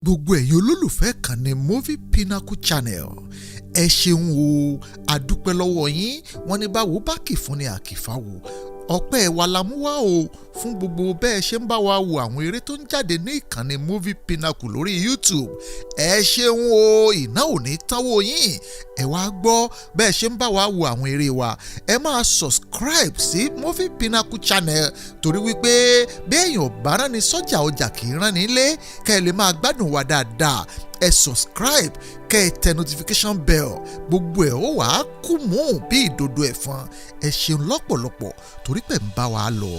gbogbo ẹ̀yin olólùfẹ́ kan ní Movie Pinnacle Channel ẹ ṣeun o adúpẹ́ lọ́wọ́ yín wọ́n ní báwo bá kì fún ni àkìfáwò ọpẹ́ wa la mú wá o fún gbogbo bẹ́ẹ̀ ṣe ń bá wa wo àwọn eré tó ń jáde ní ìkànnì Movie Pinnacle lórí YouTube ẹ ṣeun o iná ò ní tánwó yín ẹ wá gbọ́ bẹ́ẹ̀ ṣe ń bá wa wo àwọn eré wa ẹ máa subscribe sí Movie Pinnacle Channel torí wípé béèyàn bá rán ni sọ́jà ọjà kì í rán ni ilé kẹ́ ẹ lè máa gbádùn wa dáadáa ẹ subscribe kẹ́ ẹ tẹ notification bell gbogbo ẹ̀ ó wàá kú mú bí ìdodo ẹ̀fọn ẹ ṣeun lọ́pọ̀lọpọ̀ torí pé ń bá wa lọ.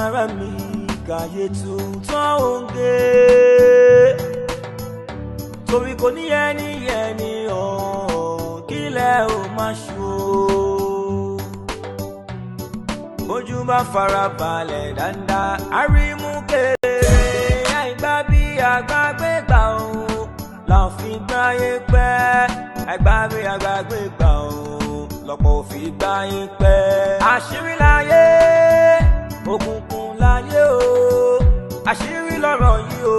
Ara mi kàyé tuntun òǹgé torí kò ní ẹni ọ̀hún kílẹ̀ ò máa ṣó ojú bá fara balẹ̀ dáadáa àrímú kéré àìgbá bí àgbàgbé gbà ó là ń fi gbáyé pẹ́ àìgbá bí àgbàgbé gbà ó lọ́pọ̀ ò fi gbáyé pẹ́ àṣírí láyé òkùnkùn láyé o àṣírí lọ́rọ̀ yìí o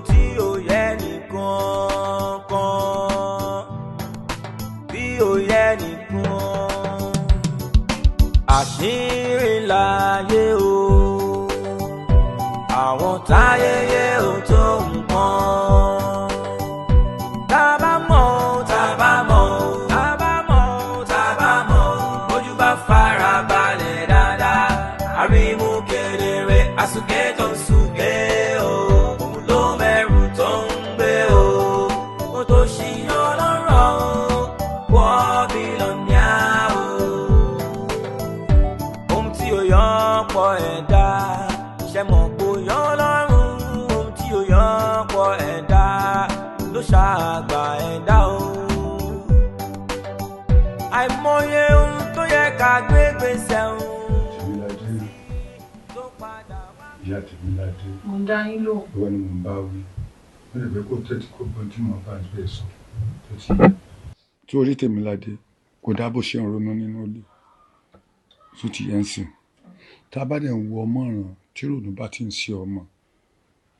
tí ò yẹ nìkan kan bí ò yẹ nìkan àṣírí láyé o àwọn táyẹyẹ ò tó nǹkan ojú bá fara balẹ̀ dáadáa àrímú kedere àsùnkẹ́ tó ń sùnkẹ́ o òun ló mẹ́rù tó ń gbé o ó tó ṣì yàn lọ́rọ̀ wọ́n bí lọ́nyà o ohun tí ó yàn pọ̀ ẹ̀dá ṣe mọ̀ kó yàn lọ́rùn ohun tí ó yàn pọ̀ ẹ̀dá ló ṣàgbà ẹ̀dá o àìmọye ohun tó yẹ ká gbé gbèsè o. Ìyá Odunlade. Mo ń dá yín lò. Ìwọ ni mo ń bá wí. Mo lè fẹ́ kó tẹ́tí kó gbọ́n tí mo bá ń gbé sọ. Tó ti yẹ. Tí orí Odunlade kò dá bó ṣe ń ronú nínú ilé. Tó ti yẹ ń sìn. Tá a bá dẹ̀ ń wo ọmọràn tí ìrònú bá ti ń ṣe ọmọ.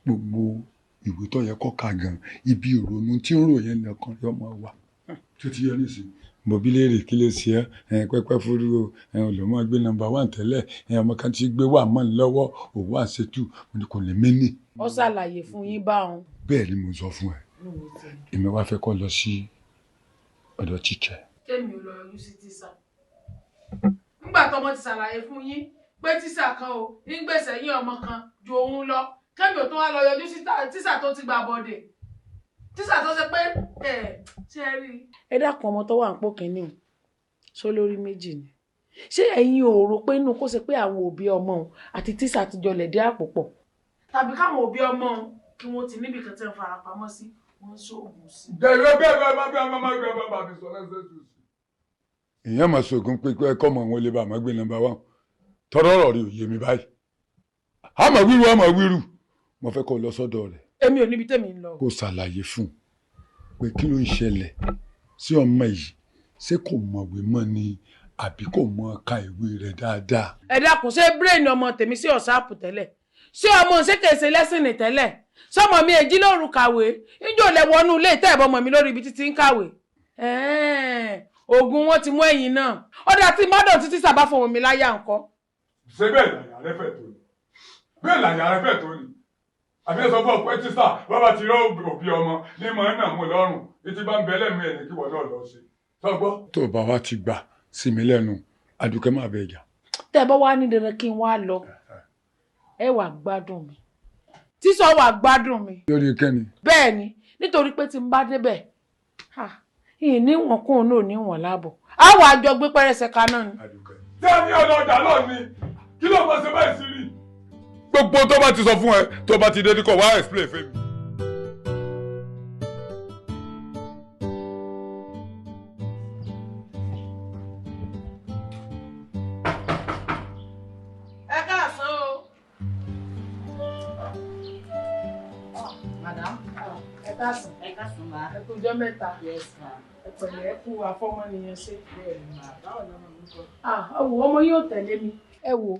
Gbogbo ìwé tó yẹ kó kà gan. Ibi ìrònú tí ń rò yẹn nìkan yóò máa wà. Tó ti yẹ nísìnyí. Bòbí léèrè kí ló ṣe ẹ́ pẹ́pẹ́ fúru o olùmọ̀ gbé nọ́mbà 1 tẹ́lẹ̀ ọmọ kan ti gbé wà mọ́ lọ́wọ́ òwò àṣetù kò lè méní. Ó ṣàlàyé fún yín báwọn. Bẹ́ẹ̀ ni mo sọ fún ẹ èmi wá fẹ́ kó lọ sí ọ̀dọ̀ tíṣà. Tèmi ò lọ yọjú sí tíṣà. Nígbà tó mo ti ṣàlàyé fún yín pé tíṣà kan o ń gbèsè yín ọmọ kan ju òun lọ kẹ́mi ò tó wá lọ yọjú sí tíṣà tó ti gbà bọ́dẹ̀. Tíṣà tó ṣe pé ṣe rí. Ẹ dákun ọmọ tó wà ń pò kínní o só lórí méjì ni ṣé ẹ̀yin ò rò pé inú kó ṣe pé àwọn òbí ọmọ òun àti tíṣà ti jọ lẹ̀dí àpò pọ̀ tàbí káwọn òbí ọmọ òun kí wọ́n ti níbi kan tí wọ́n fara pamọ́ sí wọ́n ń ṣoògùn sí. ìyẹn mà ṣoògùn pé kọ́ mọ̀ wọn lè bá àmọ́ gbé nọ́mbà 1 tọrọ ọ̀rọ̀ rí òye mi báyìí àmọ́ wíru mo fẹ́ kó lọ sọ́dọ̀ rẹ̀. Èmi ò níbi tèmi ń lọ. Kó ṣàlàyé fún un pé kí ló ń ṣẹlẹ̀ sí ọmọ yìí ṣé kò mọ̀wé mọ́ ni àbí kò mọ ka ìwé rẹ̀ dáadáa. Ẹ dákun ṣé brain ọmọ tèmi sí ọ̀sáàpù tẹ́lẹ̀ ṣé ọmọ ṣé kèsè lẹ́sìnì tẹ́lẹ̀ sọmọ mi èjì lóru kàwé níjọ́ lẹ wọnú ilé ìtẹ́ ìbọmọ mi lórí ibi títí ń kàwé. Oògùn wọn ti mú ẹ̀yìn náà ọ̀dà tí mọ́dọ̀ títí sábà fọwọ́ mi láyà ńkọ́. Ṣé bẹ́ẹ̀ làyà rẹ fẹ́ tó ni bẹ́ẹ̀ làyà rẹ fẹ́ tó ni àbí ẹ sọ fún ọpẹ tíṣà bàbá ti rọ òbí ọmọ ní mọ náà mú lọ́rùn etí bá ń bẹ lẹ́nu ẹ̀ ní kí wọ́n náà lọ sí sọgbọ́. Tó o bá wa ti gbà sí mi lẹ́nu Adùkẹ́ máa bẹ jà. Tẹ́ ẹ bá wá ní dandan kí n wá lọ ẹ wà gbádùn mi tíṣọ wà gbádùn mi. Lórí kẹ́ni. Bẹ́ẹ̀ ni nítorí pé tí n bá débẹ̀ ìyìn níwọ̀n kún un náà níwọ̀n láàbọ̀ á wà jọ gbé pẹ́rẹsẹ̀ kaná ni. Tí a ní ọ̀nà ọjà náà ni kí ló mọ̀ ṣe báyìí sí rí. Gbogbo tó bá ti sọ fún ẹ tó bá ti dé ní kò wá explain fún mi. káàsán. Ẹ káàsán ma. Ẹ kú ọjọ́ mẹ́ta. Yes ma. Ẹ pẹ̀lẹ́ ẹ kú àfọmọnìyàn ṣe. Bẹ́ẹ̀ni ma. Báwo ni ọmọ mi kọ? Ẹ wo ọmọ yóò tẹ̀lé mi. Ẹ wo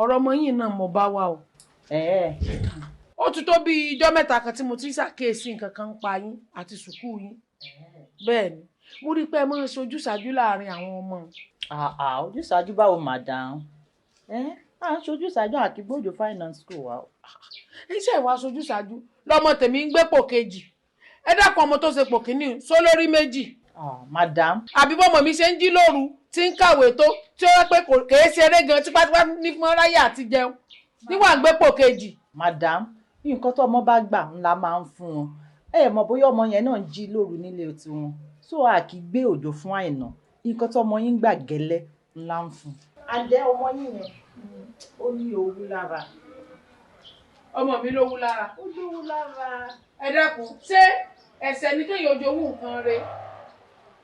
ọ̀rọ̀ ọmọ yìí náà mo bá wà o. Ó ti tó bí ijọ́ mẹ́ta kan tí mo ti ṣàkíyèsí nǹkan kan ń pa yín àti sùkúù yín. Bẹ́ẹ̀ni mo rí pé ẹ máa ń ṣe ojúṣàájú láàrin àwọn ọmọ. Ojúṣàájú báwo madam? À ń ṣojúṣàájú àti gbòjò finance school wa. Iṣẹ́ ìwà ṣojúṣàájú lọmọ tèmi ń gbé pò kejì. Ẹ dákun ọmọ tó ṣe pò kínní sólórí méjì. Madam. Àbí bọ́mọ mi ṣe ń jí lóru tí ń kàwé tó tí ó rẹ́ pé kèé ṣeré gan tipátipá ní fún ráyè àti jẹun níwà ń gbé pò kejì. Madam, nǹkan tó ọmọ bá gbà ńlá máa ń fún wọn. Ẹ mọ̀ bóyá ọmọ yẹn náà ń jí lóru nílé tiwọn. So a kì í gbé òjò fún àìná. Nǹkan tó ọmọ yín gbà gẹ́lẹ́ ńlá ń fún. Àdé ọmọ yín yẹn ó ní owú lára. Ọmọ mi lówú lára. Ó lówú lára. Ẹ dákun ṣé ẹ̀ṣẹ̀ ni kéèyàn jowú nǹkan rẹ̀?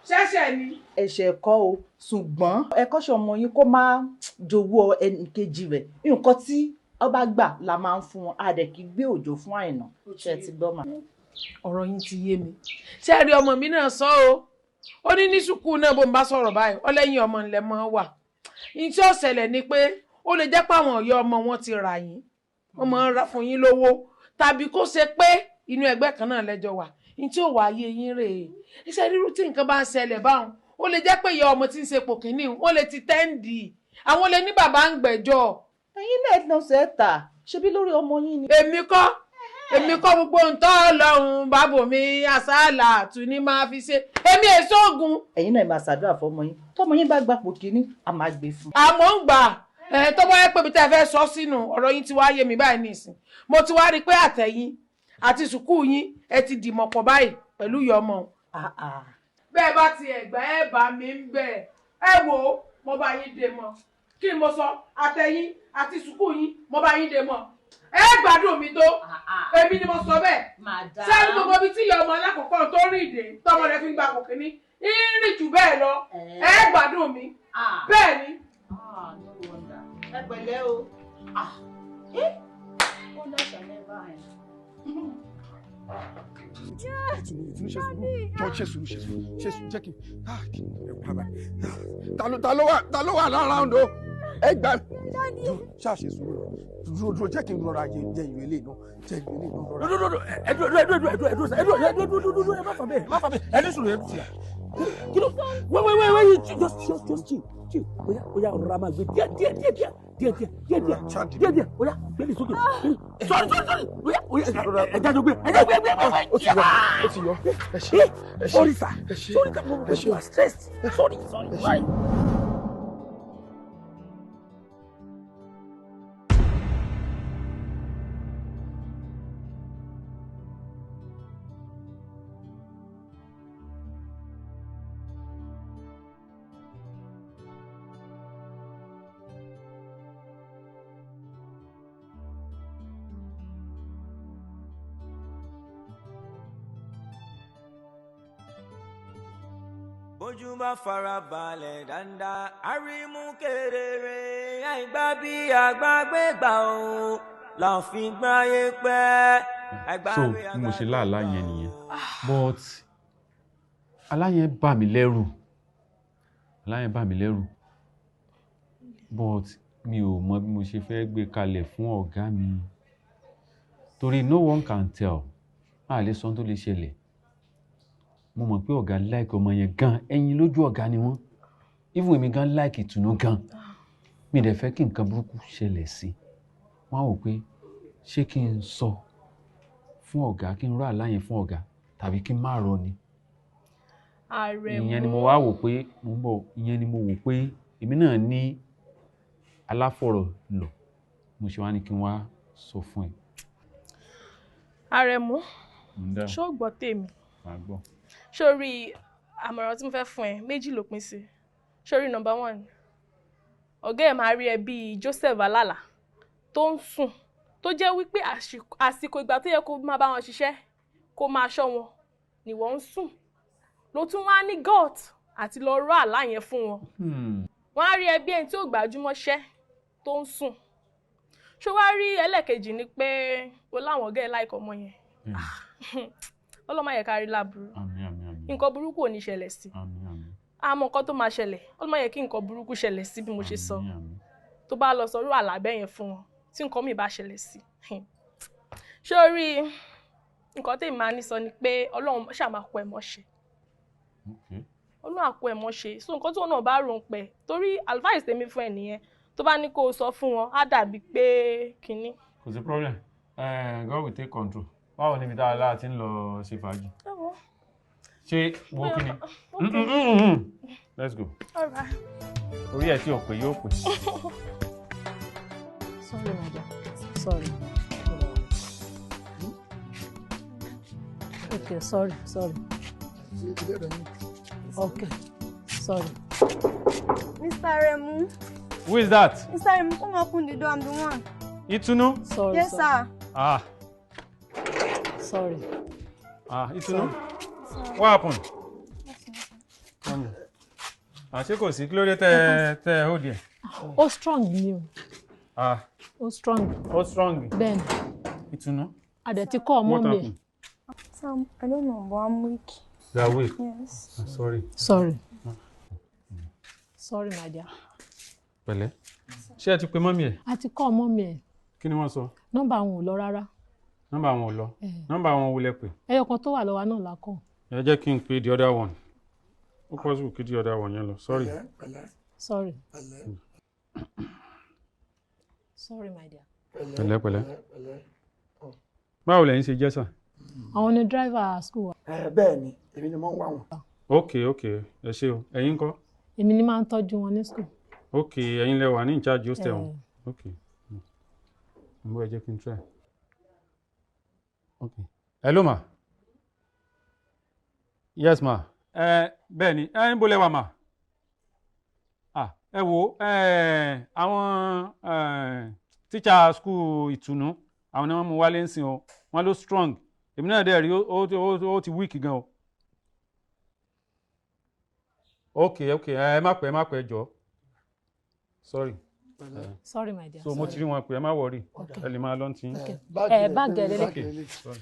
Ṣẹ̀ṣẹ̀ ni. Ẹ̀ṣẹ̀ kọ́ o, ṣùgbọ́n ẹ kọ́ṣẹ́ ọmọ yín kó máa jowú ẹnì kejì rẹ̀. Nǹkan tí ọba gbà la máa ń fún wọn. A dẹ̀ kì í gbé òjò fún àìná. Ṣé ti gbọ́ mà? Ọ̀rọ̀ yín ti yé mi. Ṣé ẹ rí ọmọ mi náà sọ o? Ó ní sùkúù náà bó ń bá sọ̀rọ̀ báyìí ó lẹ́yìn ọmọ ńlẹ̀ mọ́ wà. Ní tí ó ṣẹlẹ̀ ni pé ó lè jẹ́ pé àwọn ọ̀yọ́ ọmọ wọn ti rà yín wọ́n máa ń ra fún yín lówó tàbí kó ṣe pé inú ẹgbẹ́ kan náà lẹ́jọ́ wà. Ní tí ó wà ayé yín rèé. Iṣẹ́ rírú tí nǹkan bá ń ṣẹlẹ̀ báwọn ó lè jẹ́ pé ìyá ọmọ tí ń ṣe pò kínní wọ́n lè ti tẹ́ǹdì àwọn lè ní bàbá ń gbẹ́jọ́. Ẹ̀yin náà lọ sẹ́ẹ̀tà ṣebí lórí ọmọ yín ni. Èmi kọ́ gbogbo ǹtọ́ ọlọ́run bábò mi àṣàlà tún ní máa fi ṣe èmi èso ògùn. Ẹ̀yin náà máa ṣàdúrà fọmọ yín tọmọ yín bá gbapò kínní a máa gbé fún. Àmọ́ ń gbà tó bá yẹ pé mi tẹ́ fẹ́ sọ sínú ọ̀rọ̀ yín ti wá yé mi báyìí nìsín mo ti wá rí i pé àtẹ̀yìn àti sùkúù yín ẹ ti dìmọ̀ pọ̀ báyìí pẹ̀lú ìyá ọmọ. Bẹ́ẹ̀ bá ti ẹ̀gbá ẹ̀ bá mi ń bẹ̀ ẹ wò ó mo bá yín dè mọ́ kí ni mo sọ àtẹ̀yìn àti sùkúù yín mo bá yín dè mọ́ ẹ gbádùn mi tó èmi ni mo sọ bẹ́ẹ̀ sẹ́ni gbogbo ibi tí ìyá ọmọ alákọ̀ọ́kọ́ tó rìn dé tọmọ rẹ fi ń gba kò kíní ìrìn jù bẹ́ẹ̀ lọ ẹ gbádùn mi bẹ́ẹ̀ ni. Ẹ pẹ̀lẹ́ o. Ó lọ́sà lẹ́bà ẹ̀. Ṣe sùúrù jẹ́ kí ta ló wà lára ọ̀dọ́ ẹ gbà ṣáàṣì sùúrù dúró jẹ́ kí n rọra jẹ ìwé lè náà jẹ ìwé lè náà rọra. ẹdúró ẹ má fà bẹ́ẹ̀ ẹni sùúrù ẹ tì kí ló wẹ́wẹ́wẹ́ just chill oya rọra máa gbé díẹ̀ oya gbẹ́lì sókè sorry oya ẹja jọ gbé ó ti yọ ẹ ṣe sorry sir you are stressed sorry right. Bójú bá fara balẹ̀ dáadáa àrímú kedere àìgbá bí àgbàgbé gbà ó là fi gbáyé pẹ́. So mo ṣe láàlá yẹn nìyẹn but àlá yẹn bà mí lẹ́rù but mi ò mọ bí mo ṣe fẹ́ gbé kalẹ̀ fún ọ̀gá mi torí no one can tell a lè sọ tó lè ṣẹlẹ̀. Mo mọ̀ pé ọ̀gá like ọmọ yẹn gan ẹ̀yin lójú ọ̀gá ni wọ́n even èmi gan like Ìtùnú gan mi dẹ̀ fẹ́ kí nǹkan burúkú ṣẹlẹ̀ sí i wọ́n á wò pé ṣé kí n sọ fún ọ̀gá kí n rọ àlá yẹn fún ọ̀gá tàbí kí n má rọ ni. ìyẹn ni mo wá wò pé ìyẹn ni mo wò pé èmi náà ní aláfọ̀rọ̀ lọ mo ṣe wá ní kí n wá sọ fún ẹ. Àrẹ̀mú ṣó gbọ́ tèmi. Màá gbọ́. Sórí àmọ̀ràn tí mo fẹ́ fún ẹ méjì ló pín sí. Sórí number 1 ọ̀gá ẹ̀ máa rí ẹ bíi Joseph Alala tó ń sùn tó jẹ́ wípé àsìkò ìgbà tó yẹ kó máa bá wọn ṣiṣẹ́ kó máa ṣọ́ wọn ni wọ́n ń sùn ló tún wá ní gut àti lọ rọ àlá yẹn fún wọn. Wọ́n á rí ẹ bí ẹni tí ò gbájúmọ́ṣẹ́ tó ń sùn. Ṣó wá rí ẹlẹ́kejì ni pé ó láwọn ọ̀gá ẹ̀ láìkọ́ ọmọ yẹn. Ọlọ́run má yẹ ká rí láburú. Àmín. Nǹkan burúkú ò ní ṣẹlẹ̀ sí. Àmín. Àmọ́ nǹkan tó máa ṣẹlẹ̀, Ọlọ́run má yẹ kí nǹkan burúkú ṣẹlẹ̀ sí bí mo ṣe sọ. Tó bá lọ sọrú àlàbẹ́ yẹn fún wọn, tí nǹkan mi bá ṣẹlẹ̀ sí. Ṣé o rí nǹkan tí màá ní sọ ni pé Ọlọ́run ṣáà máa kọ́ ẹ mọ́ṣẹ́. Ọlọ́run á kọ́ ẹ mọ́ṣẹ́. So nǹkan tó náà bá rò ń pẹ́ torí advice tèmi fún ẹ nìyẹn. Tó bá ní kó o sọ fún wọn, á dàbí pé kinní. Kò sí problem. God will take control. Báwo ni mi dáa láti ń lọ ṣe fàájì? Ṣé wo kí ni? Let's go. All right. Orí ẹ̀ tí ò pé yóò pé. Sorry, madam. Sorry. Okay, sorry. Okay, sorry. Mr. Remu. Who is that? Mr. Remu, come open the door. I'm the one. Itunu? Sorry. Yes, sir. Sorry. Itunu? What happened? Come on. Ṣé kò sí kí ló dé tẹ́ hold here? Ó strong ni o. Ó strong. Then. Itunu? Adé ti kọ́ ọmọ mi. Sam, I don't know, but I'm weak. You are weak? Yes. Sorry, my dear. Pẹ̀lẹ́. Ṣé ẹ ti pe mọ́mí ẹ̀? A ti kọ́ ọmọ mi ẹ̀. Kí ni wọ́n sọ? Nọ́mbà wọn ò lọ rárá. Nọ́mbà wọn ò lọ? Nọ́mbà wọn wo lẹ pè? Ẹyọ kan tó wà lọ́wọ́ náà la kọ́. Ẹ jẹ́ kí n pe the other one. Ó possible kí the other one yẹn lọ. Sorry, my dear. Pẹ̀lẹ́. Báwo lẹ̀yin ṣe jẹ́ sà? Àwọn ni driver school wa. Bẹ́ẹ̀ ni, èmi ni mo ń wá wọn. Okay. Ẹ ṣé o. Ẹ̀yin ńkọ́? Èmi ni máa ń tọ́jú wọn ní school. Okay, ẹ̀yin lẹ wà ní in charge hostel wọn. Okay. Mo ẹ jẹ́ kí n try. Okay. Hello ma. Yes ma. Bẹ́ẹ̀ ni, níbo lẹ wà ma? Ẹ wo àwọn teacher school Ìtùnú, àwọn ni wọ́n mú wálé ń sìn o. Wọ́n ló strong. Èmi náà dẹ̀ rí ó ti weak gan o. Okay. Ẹ má pẹ́ jọ. Sorry. Sorry, my dear. So mo ti rí wọn pé ẹ má worry. Ẹ lè máa lọ tí. Báàgì ẹ̀ lélẹ̀. Okay. Sorry.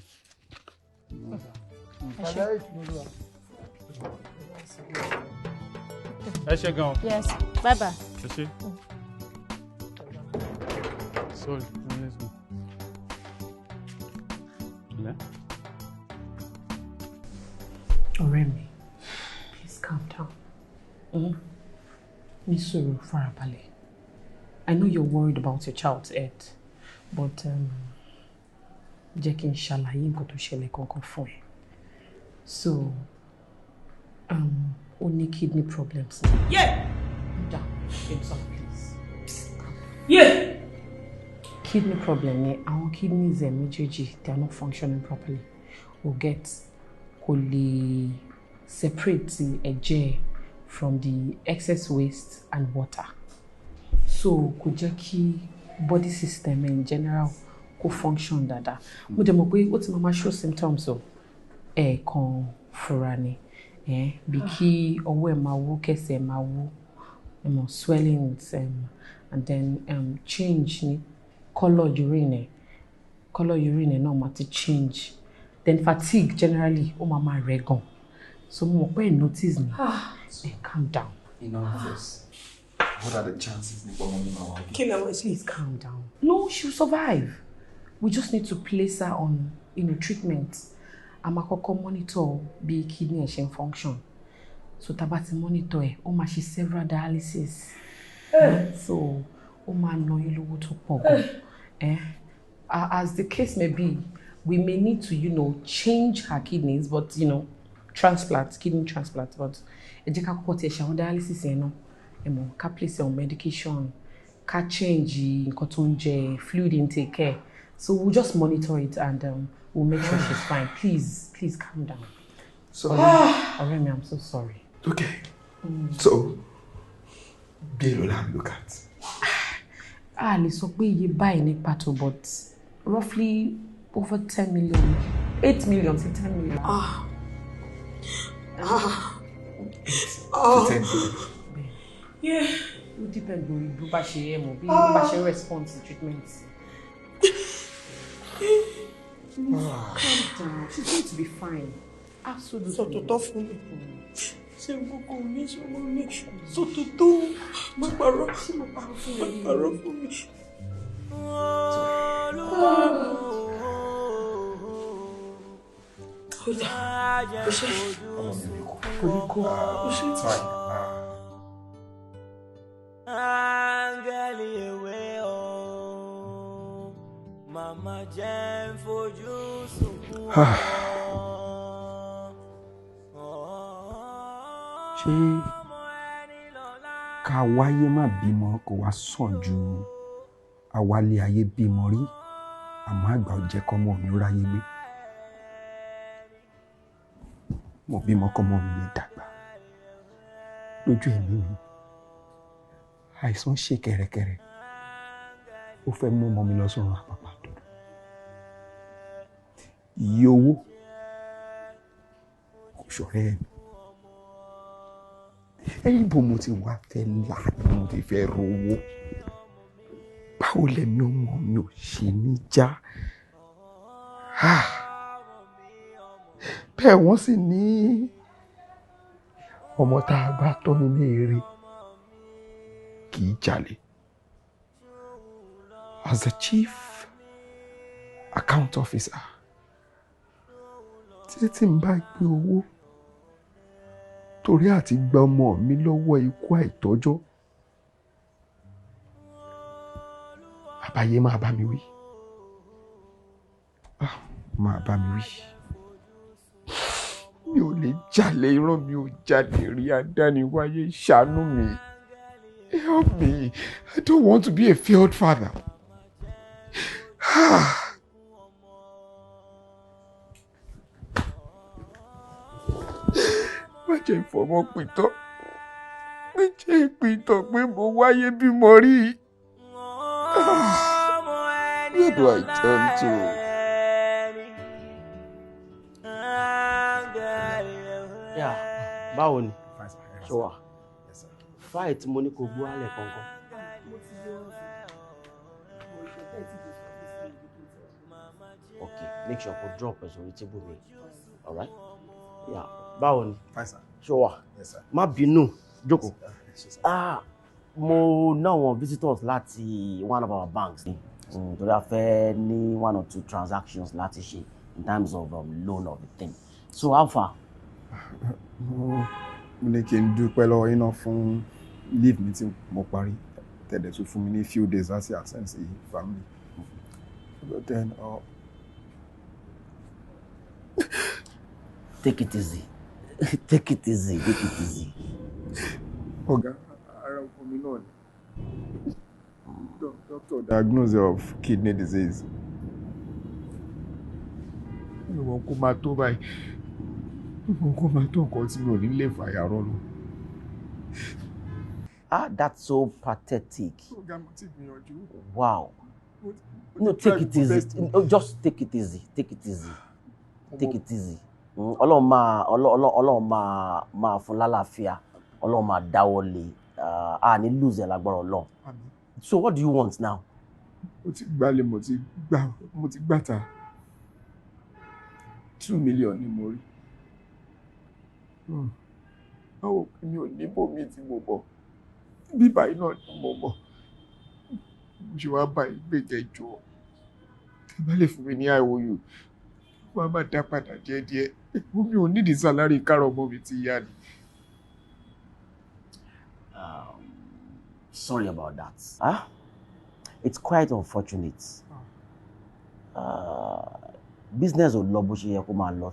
Ẹ ṣé gan. Yes, bye. Ẹ ṣé. Sorry. Let's go. Yeah. Ọ̀rẹ́ mi, please calm down. Ní sùúrù, farabalẹ̀. I know you're worried about your child's health, but jẹ́ kí n ṣàlàyé nǹkan tó ṣẹlẹ̀ kankan fún ẹ. So, ó ní kidney problems. Yeah. Down, get up, please. Yeah. Kidney problem ni àwọn kidneys ẹ̀ méjèèjì, they are not functioning properly. We'll get kò lè separate ẹ̀jẹ̀ from the excess waste and water. So kò jẹ́ kí body system in general kó function dáadáa. Mo dẹ̀ mọ̀ pé ó ti máa show symptoms o. Kan fura ni. Bí kí ọwọ́ ẹ̀ máa wú, kẹsẹ̀ ẹ̀ máa wú, swellings, and then change ní color urine náà máa ti change. Then fatigue generally ó máa rẹ̀ gan. So mo mọ̀ pé notice me. Calm down. Enough of this. What are the chances? Please calm down. No, she'll survive. We just need to place her on, treatment. I'm a monitor bí kidney ẹ̀ function. So tabati monitor ẹ̀, ó máa ṣe several dialysis. So ó máa ná yín lówó tó pọ̀ gan. As the case may be, we may need to, change her kidneys, but, kidney transplant. But ẹ jẹ́ ká kọ́kọ́ tiẹ̀ ṣe àwọn dialysis yẹn náà. Ká place on medication, ká change nǹkan tó ń jẹ, fluid intake care. So we'll just monitor it and we'll make sure she's fine. Please calm down. So, Remy, I'm so sorry. Okay. So, Bill will have look at. Lè sọ pé iye báyìí ní pàtó, but roughly over 10 million. 8 million to 10 million. 10 million. Yeah. It depends on bí bá ṣe response to treatment. Calm down. She's going to be fine. Absolutely. Sọ tòótọ́ fún mi. Ṣé gbogbo mi ṣe wọ́n mi? Sọ tòótọ́. Má parọ́. Ṣé mo parọ́ fún Má ẹ? parọ́ fún mi. Áńgẹ́lì ewé o, màmá jẹ́ ń fojú sunkún o. Ṣé ká wáyé má bímọ kó wá sàn ju àwálé ayé bímọ rí àmọ́ àgbà ò jẹ́ kọ́mọ mi ráyé gbé. Mo bímọ kọ́mọ mi lè dàgbà lójú ẹ̀mí mi. Àìsàn ṣe kẹ̀rẹ̀kẹ̀rẹ̀ ó fẹ́ mú ọmọ mi lọ sọ́run àpàpàǹdodo. Iye owó kò ṣọ̀rẹ́ mi. Ẹ̀yìn bò mo ti wá fẹ́ là mo ti fẹ́ rówó. Báwo lẹ̀mí ọmọ mi ò ṣe ní já? Bẹ́ẹ̀ wọ́n sì ní ọmọ tá a bá tọ́ nílé eré kì í jalè. As the chief account officer, tí n bá gbé owó torí àti gba ọmọ mi lọ́wọ́ ikú àìtọ́jọ́, àbáyé máa bá mi wí. Máa bá mi wí. Mi ò lè jalè, irọ́ mi ò jáde rí, adániwáyé ṣàánú mi. Help me. I don't want to be a failed father. Má jẹ́ ìfọ̀mọ́ pìtọ́. Má jẹ́ ìpìtọ́ pé mo wáyé bímọ rí. Where do I turn to? Yeah, báwo ni? Ṣé wà? Fight mo ní kò gbó alẹ̀ kankan. Okay, make sure kò drop ẹ̀ sórí table mi. Alright? Yeah, báwo ni? Ṣé wà? Má bínú, jókòó. Mo ná àwọn visitors láti one of our banks ni. Torí a fẹ́ ní one or two transactions láti ṣe in terms of loan of the thing. So how far? Mo ní kí n dúpẹ́ lọ́wọ́ yín náà fún leave mi tí mo parí. Tẹ̀lé tún fún mi ní few days láti attend sí family. But then, take it easy. Take it easy. Take it easy. Ọ̀gá, ara ọkọ mi náà ni. Doctor diagnosis of kidney disease. Ìwọ̀n kò máa tó báyìí. Ìwọ̀n kò máa tó nǹkan tí mi ò ní lè fàyà rọ́lù. That's so pathetic. Ọ̀gá, mo ti gbìyànjú. Wow. No, take it easy. No, just take it easy. Take it easy. Take it easy. Ọlọ́run máa fún lálàáfíà. Ọlọ́run máa dáwọ́ lé. Ní lose ẹ̀ lágbára Ọlọ́run. So what do you want now? Mo ti gbálẹ̀, mo ti gbàtà. 2 million ni mo rí. Báwo mi ò ní bòmí tí mo bọ̀. Bíbá iná ni mo bọ̀. Mo ṣe wá bá ìgbẹ́jẹ̀ jọ. Ẹ bá lè fún mi ní IOU. Wọ́n á máa dá padà díẹ̀díẹ̀. Mi ò nídìí sálárì kárọ̀ ọmọ mi ti yá ni. Sorry about that. It's quite unfortunate. Business ò lọ bó ṣe yẹ kó máa lọ.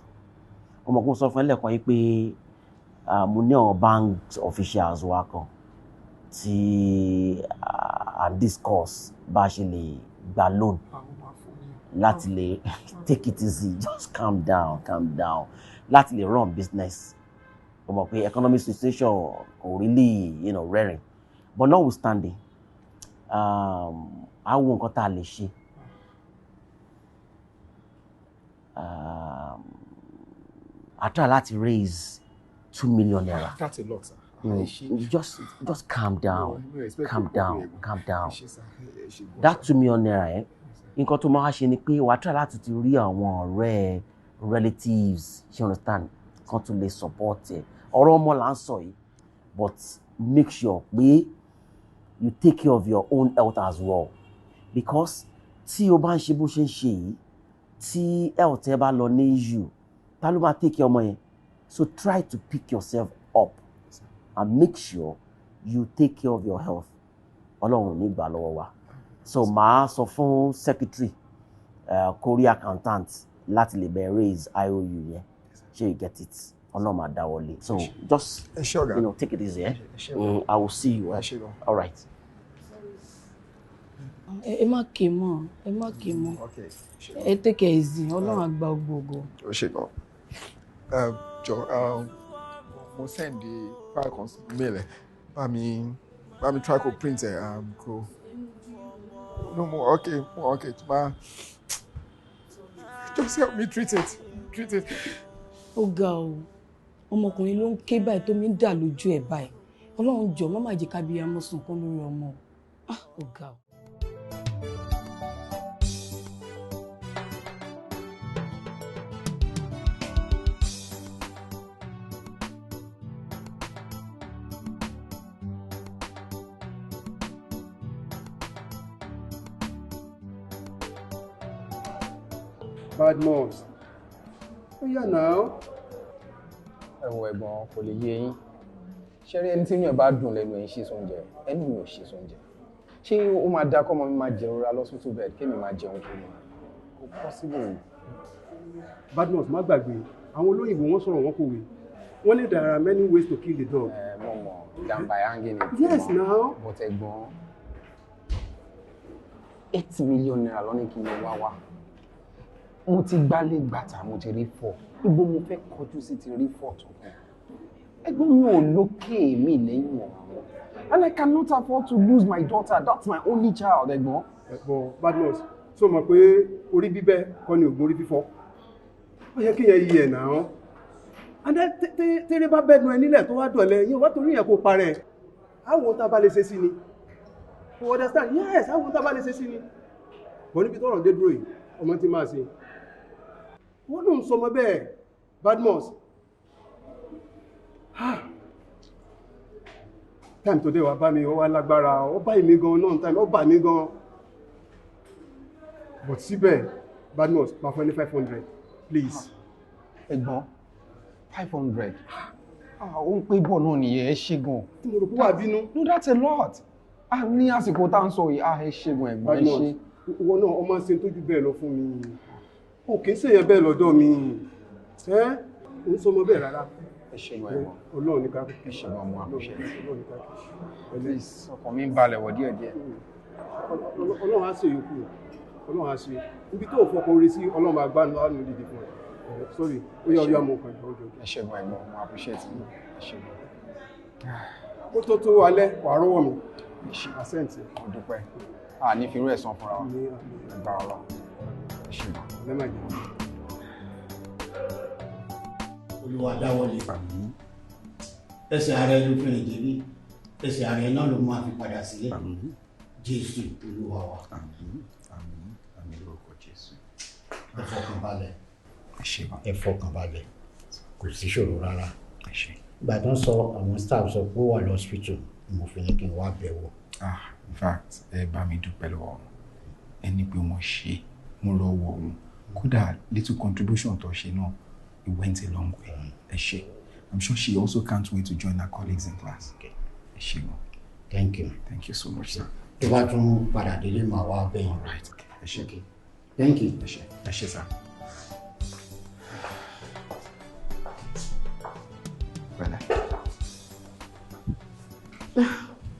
Ọmọ kò sọ fún ẹlẹ́kan yìí pé mo ní àwọn bank officials wa kan tí and discuss bá ṣe lè gba loan láti lè take it easy, just calm down. Láti lè run business. Ọmọ pé economic situation kò really, rẹ́rìn. But notwithstanding, àwọn nǹkan tá a lè ṣe. I try láti raise 2 million naira. That's a lot, sir. Just calm down. Calm down. That 2 million naira, nǹkan tó máa ṣe ni pé wàá try láti ti rí àwọn ọ̀rẹ́ relatives, you understand, kan tó lè support ẹ. Ọ̀rọ̀ ọmọ là ń sọ yìí, but make sure pé you take care of your own health as well, because tí o bá ń ṣe bó ṣe ń ṣe yìí, tí health ẹ bá lọ ní issue, ta ló máa take care ọmọ yẹn? So try to pick yourself up and make sure you take care of your health. Ọlọ́run ní gbà lọ́wọ́ wa. So màá sọ fún secretary, Korea accountant láti lè bẹ̀ raise IOU yẹn. Ṣé you get it? Ọlọ́run máa dáwọ́lé. So just take it easy. I will see you. All right. Ẹ má ké mọ́, ẹ má ké mọ́. Ẹ take it easy. Ọlọ́run á gba gbogbo. Ó ṣe gan. Jọ mo send the file kan sí mail ẹ. Bá mi try ko print ẹ ko. No more. Okay. Just help me treat it. Ó ga o. Ọmọkùnrin ló ń ké báyìí tó mi ń dà lójú ẹ̀ báyìí. Ọlọ́run jọ̀ọ́ má má jẹ́ ká bí amọ̀ sunkún lórí ọmọ. Ó ga o. Barnabas. Ó yá náà. Ẹ̀wọ̀n ẹ̀gbọ́n kò lè yé yín. Ṣé rí ẹni tí inú ẹ̀ bá dùn lẹ́nu ẹ̀ ń ṣe sóúnjẹ? Ẹnu mi ò ṣe sóúnjẹ. Ṣé ó máa dá kọ́mọ mi máa jẹun ra lọ́sítù bẹ́ẹ̀ kémi máa jẹun tó ní? Kò possible. Barnabas má gbàgbé, àwọn olóyìnbó wọ́n sọ̀rọ̀ wọ́n kòwé. Wọ́n ní there are many ways to kill the dog. Mọ̀mọ́ than by hanging it. Yes, now. But ẹ̀gbọ́n 8 million naira lọ́ní kí n wá wá. Mo ti gbálé gbàtà, mo ti rí 4. Ibo mo fẹ́ kọjú sí ti rí 4 tó kù. Ẹ̀gbọ́n mi ò lókè mi lẹ́yìn ọ̀hún. And I cannot afford to lose my daughter. That's my only child, ẹ̀gbọ́n. Ẹ̀gbọ́n Barnabas, so mọ̀ pé orí bíbẹ́ kọ́ ni ògùn orí fífọ́. Ó yẹ kí yẹn yí ẹ̀ náà. And then tẹ́rẹ́ bá bẹ́nu ẹ nílẹ̀ tó wá dọ̀lẹ́ yín wá torí yẹn kó parẹ́. Àwọn tá a bá lè ṣe sí ni. You understand? Yes, àwọn tá a bá lè ṣe sí ni. Bọ̀ níbi tọ́rọ̀ dé dúró yìí, ọmọ tí máa ṣe. Wọ́n ló ń sọmọ bẹ́ẹ̀, Barnabas. Time today wà bá mi, ó wá lágbára, ó bá èmi gan náà time, ó bá mi gan. But síbẹ̀, Barnabas, máa fún ẹ ní 500, please. Ẹ̀gbọ́n, 500. Ó ń pé bọ̀ náà nìyẹn, ẹ ṣé gan. Tí mo rò pé wà bínú. No, that's a lot. Ní àsìkò tá ń sọ yìí, ẹ ṣé gan ẹ̀gbọ́n, ẹ ṣé. Ìwọ náà, ọmọ ṣe tó jù bẹ́ẹ̀ lọ fún mi. O kìí ṣèyàn bẹ́ẹ̀ lọ́dọ̀ mi. Ò ń sọmọ bẹ́ẹ̀ rárá. Ẹ ṣé gan ẹ̀gbọ́n. Ọlọ́run ní ká kí. Ẹ ṣé gan, mo appreciate. Ọlọ́run ní ká kí. Please, ọkàn mi ń balẹ̀ wọ̀ díẹ̀díẹ̀. Ọlọ́run á ṣe yòókù. Ọlọ́run á ṣe. Ibi tó fọkàn orí sí Ọlọ́run máa gbá nínú ìdíje fún ẹ. Sorry, ó yá ọmọ kan jọ. Ẹ ṣé gan ẹ̀gbọ́n, mo appreciate. Ẹ ṣé gan. Ó tó alẹ́ wà rọ́wọ́ mi. Àṣẹ́ǹtì. Mo dúpẹ́. Ní fi irú ẹ̀san fúnra wa. Ẹgbà ọ̀rọ̀. Ẹ ṣé gan. Lẹ́màjẹ́. Olúwa dáwọ́lé. Ẹsẹ̀ ara ẹni fún ìdíbí. Ẹsẹ̀ ara ẹ náà ló máa fi padà sílé. Jésù Olúwa wa. Àmín lórúkọ Jésù. Ẹ fọkàn balẹ̀. Ẹ ṣé gan. Ẹ fọkàn balẹ̀. Kò sí ṣòro rárá. Ẹ ṣé. Ìgbà tó ń sọ àwọn staff sọ pé ó wà lọ́sítítù, mo fi ní kí n wá bẹ̀ wò. In fact, ẹ bá mi dúpẹ́ lọ́wọ́ wọn. Ẹni pé wọ́n ṣe, mo rọ́wọ́ wọn. Kódà little contribution tó ṣe náà, it went a long way. Ẹ ṣé. I'm sure she also can't wait to join her colleagues in class. Ẹ ṣé gan. Thank you. Thank you so much, sir. Tó bá tún padà délé màá wá bẹ̀yìn. All right. Ẹ ṣé. Thank you. Ẹ ṣé, sir.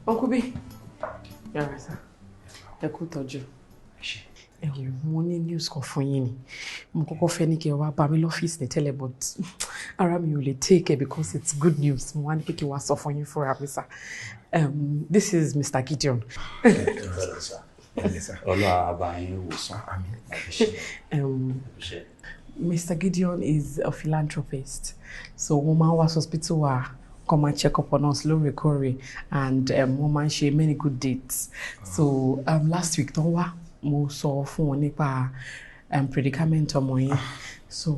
Uncle B. Yàrá sá. Ẹ kú tọ́jú. Ẹ wò mo ní news kan fún yín ni. Mo kọ́kọ́ fẹ́ ní kí ẹ wá bá mi lọ́fíìsì ní tẹ́lẹ̀ but ara mi ò lè take it because it's good news. Mo wá ní kí wá sọ fún yín fúnra mi sá. This is Mr. Gideon. Ọlọ́run àbáyín wòsàn. Mr. Gideon is a philanthropist. So wọ́n máa ń wá hospital wa come and check up on us lóòrèkóòrè and wọ́n máa ń ṣe many good deeds. So last week tán wá mo sọ fún wọn nípa predicament ọmọ yẹn so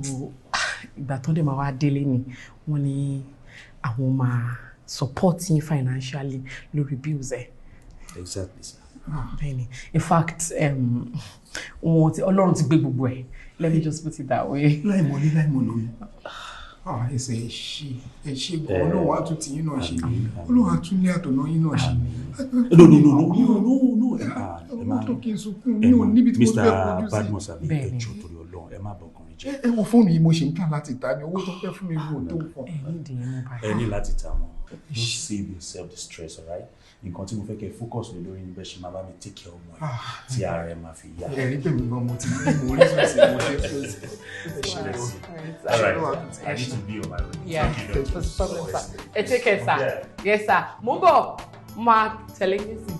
ìgbà tó dé máa wá délé ni wọ́n ní àwọn máa support yín financially lórí bills ẹ̀. Exactly, sir. Bẹ́ẹ̀ni, in fact Ọlọ́run ti gbé gbogbo ẹ̀. Let me just put it that way. láìmọ̀ lórí. Ẹsẹ̀ ẹ ṣe gan Ọlọ́run á tún ti yín náà ṣe Ọlọ́run á tún ní àtọ̀nà yín náà ṣe. No. Ọlọ́run tó kí n sunkún mi ò níbi tí mo fẹ́ kojú sí. Mr. Barnabas àbí ẹjọ́ torí Ọlọ́run ẹ má bọkùnrin jẹ́. Ẹ wo fóònù yìí mo ṣe ń tà láti ta ni owó tó fẹ́ fún mi wò tó nǹkan. Ẹ ní láti ta mọ́. Don't save yourself the stress, alright? Nǹkan tí mo fẹ́ kẹ́ focus lé lórí níbẹ̀ ṣe máa bá mi take care ọmọ ẹ̀ tí ara ẹ̀ máa fi yá. Ẹ̀rí pẹ̀lú gan mo ti ní mo rí sọ̀sẹ̀ mo ṣe fún Alright, I need to be on my way. Yeah, there's a problem, sir. Take care, sir. Yes, sir. Mo ń bọ̀, máa tẹ̀lé yín sí.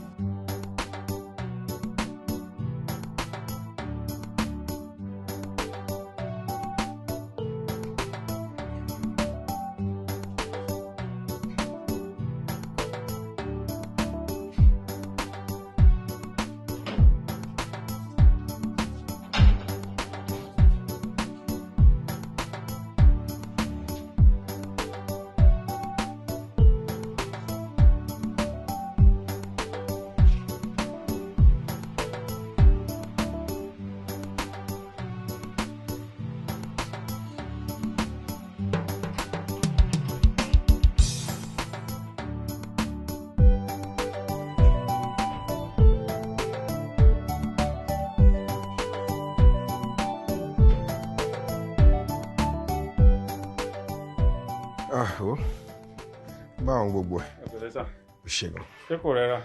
Báwọn gbogbo ẹ̀. Ẹ̀pẹ̀lẹ́ sà. Ó ṣe gan. Ṣé kò rẹ́ra?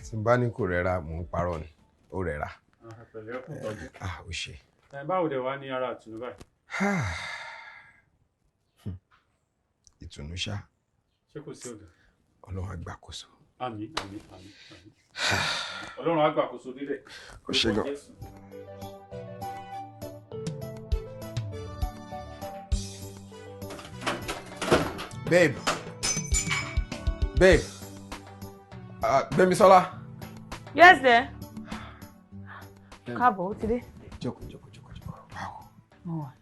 Tí n bá ní kò rẹ́ra mò ń parọ́ ni ó rẹ́ra. Ẹ̀pẹ̀lẹ́ ọ̀pọ̀ tọ́jú. Ó ṣe. Báwo dẹ̀ wá ní ara àtùnú báyìí? Ìtùnú ṣá. Ṣé kò sí ọ̀dọ̀? Ọlọ́run á gbàkóso. Àmín. Ọlọ́run á gbàkóso nílẹ̀. Ó ṣe gan. Babe. Gbémisọ́lá. Yes, there. Káàbọ̀, ó ti dé. Jókòó.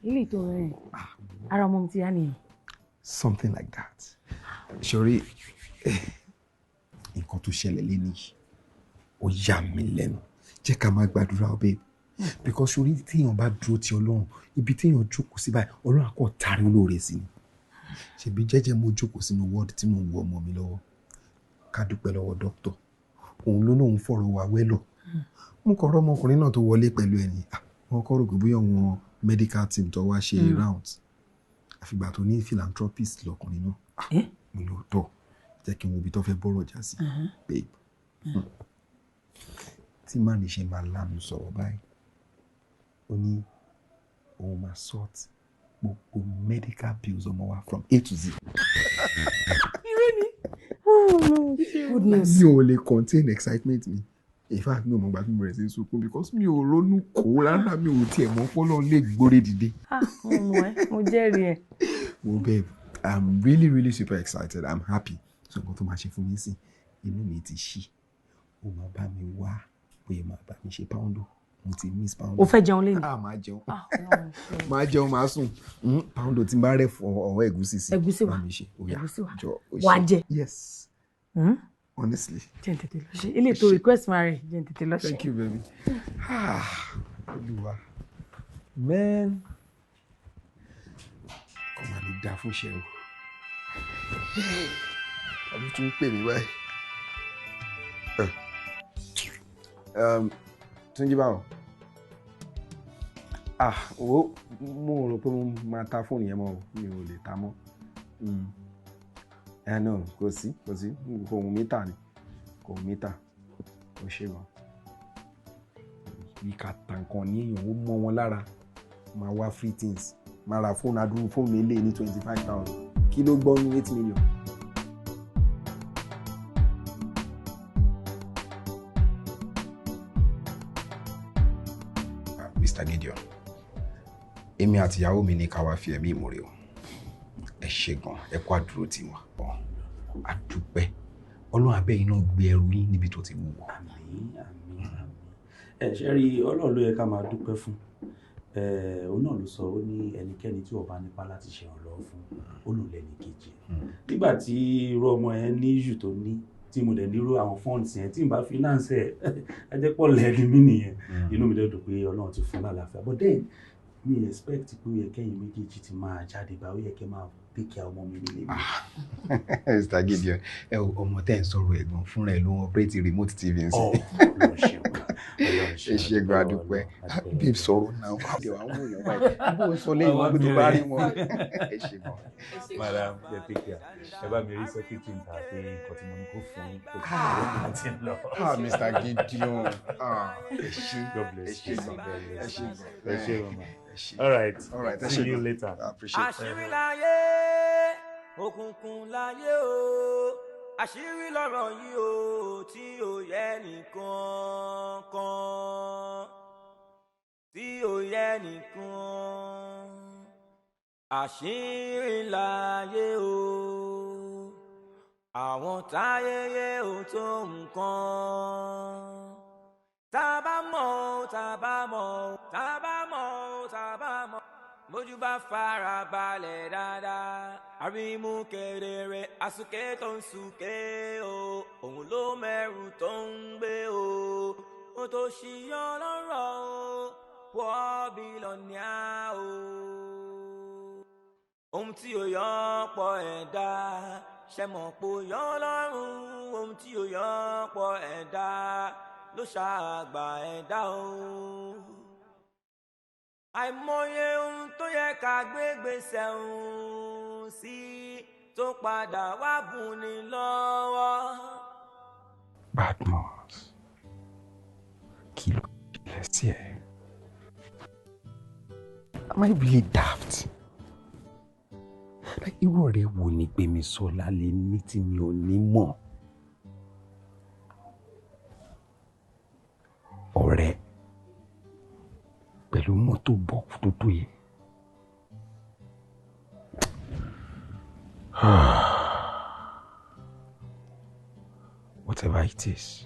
Ilé ìtò rẹ̀ ara ọmọ mi ti yá nìyẹn. Something like that. Ṣorí nǹkan tó ṣẹlẹ̀ lẹ́nu yìí ó yà mí lẹ́nu. Jẹ́ ká máa gbàdúrà babe. Because ṣorí téèyàn bá dúró ti Ọlọ́run ibi téèyàn jókòó sí báyìí Ọlọ́run á kọ́ tarí olóore sí ni. Ṣebí jẹ́jẹ́ mo jókòó sínú wọ́ọ̀dù tí mo ń wo ọmọ mi lọ́wọ́ ká dúpẹ́ lọ́wọ́ dókítà òun ló lóun fọ̀rọ̀ wá wẹ́lọ̀ mo kọ̀ ọ̀rọ̀ ọmọkùnrin náà tó wọlé pẹ̀lú ẹni wọn kọ́ rò pé bóyá wọn medical team tó wá ṣe rounds àfìgbà tó ní philanthropist lọkùnrin náà mo ní òótọ́ jẹ́ kí n wo ibi tó fẹ́ bọ́rọ̀ já sí babe tí má ní ṣe máa lánàá sọ̀rọ̀ báyìí ó ní òun máa sort gbogbo medical bills ọmọ wa from A to Z. Really? Oh no, goodness. Mi ò lè contain excitement mi. In fact, mi ò mọ̀ gbà tí mo rẹ̀ sí sunkún because mi ò ronú kó rárá mi ò tiẹ̀ mọ̀ pọ́lọ́ lè gbóre dìde. Mo jẹ́rìí ẹ̀. Well, babe, I'm really super excited. I'm happy. So nǹkan tó máa ṣe fún mi sí inú mi ti ṣí. Ó máa bá mi wá bóyá máa bá mi ṣe poundo. Mo ti miss poundo. O fẹ́ jẹun lẹ́nu? Máa jẹun. Máa jẹun máa sùn. Poundo tí n bá rẹ̀ ọ̀wọ́ ẹ̀gúsí sí. Ẹ̀gúsí wa. Ẹ̀gúsí wa. Wà á jẹ. Yes. Honestly. Jẹ́ n tètè lọ ṣe. Ilé ètò request máa rẹ̀ jẹ́ n tètè lọ ṣe. Thank you, baby. Olúwa. Man. Kò máa lè dá fún iṣẹ́ o. Àbí tún ń pè mí báyìí. Túnjí báwo? Mo rò pé mo máa ta fóònù yẹn mọ́ o. Mi ò lè ta mọ́. No, kò sí. Kò wù mí tà ni. Kò wù mí tà. Ó ṣe wọ́n. Bí ká ta nǹkan ní èèyàn ó mọ́ wọn lára. Máa wá free things. Máa ra fóònù adúrú fóònù ilé ní 25,000. Kí ló gbọ́ ní 8 million? Mr. Gideon, èmi àti ìyàwó mi ní ká wá fi ẹ̀mí ìmoore o. Ẹ ṣé gan, ẹ kú àdúró tì wọ́n. A dúpẹ́. Ọlọ́run abẹ́ yín náà gbé ẹrù yín níbi tó ti wúwo. ṣe rí Ọlọ́run ló yẹ ká máa dúpẹ́ fún. Òun náà ló sọ ó ní ẹnikẹ́ni tí ó bá nípa láti ṣe ìrànlọ́wọ́ fún ó lò lẹ́ni kejì. Nígbà tí irú ọmọ yẹn ní issue tó ní tí mo dẹ̀ nírú àwọn funds yẹn tí n bá finance ẹ̀ ajẹ́pọ̀ lẹ́ni mí nìyẹn. Inú mi dẹ̀ dùn pé Ọlọ́run ti fún lálàáfíà. But then mi expect pé ó yẹ kẹ́yìn méjèèjì ti máa jáde bá ó yẹ kẹ́ máa take care ọmọ mi nílé mi. Mr. Gideon, ọmọ tẹ́ ń sọ̀rọ̀ ẹ̀gbọ́n fúnra ẹ̀ ló ń operate remote TV ń sìn. Ẹ ṣe gan adúpẹ́. Babe sọ̀rọ̀ náà wà á wà ń wòyàn báyìí. Bó o sọ lẹ́yìn wọn bí tó bá rí wọn. Ẹ ṣe gan. Madam, ẹ take care. Ẹ bá mi rí secretary ń ta pé nǹkan tí mo ní kó fún yín. Mr. Gideon. Ẹ ṣe. God bless you. Ẹ ṣe gan. Ẹ ṣe mama. All right. See you later. I appreciate it. Àṣírí láyé, òkùnkùn láyé o. Àṣírí lọ́rọ̀ yìí o tí ò yẹ nìkan kan. Tí ò yẹ nìkan. Àṣírí láyé o. Àwọn táyéyé ò tó nǹkan. Tá bá mọ̀, tá bá mọ̀, tá bá mọ̀, tá bá mọ̀. Bójú bá fara balẹ̀ dáadáa, àrímú kedere, àsùké tó ń súké o, òun ló mẹ́rù tó ń gbé o, ó tó ṣíyọ́ lọ́rọ̀ o, pọ̀ bílọ̀nìá o. Ohun tí ò yọ pọ̀ ẹ̀dá, ṣe mọ̀ pò yọ lọ́rùn, ohun tí ò yọ pọ̀ ẹ̀dá ló ṣàgbà ẹ̀dá o. Àìmọye ohun tó yẹ ká gbégbèsè ohun sí tó padà wá bùn ní lọ́wọ́. Barnabas, kí ló ṣẹlẹ̀ sí ẹ? Am I really daft? Irú ọ̀rẹ́ wo ni Gbémisọ́lá lè ní tí mi ò ní mọ̀? Ọ̀rẹ́ pẹ̀lú mọ́tò bọ́ọ̀kù tó tó yẹ. Whatever it is,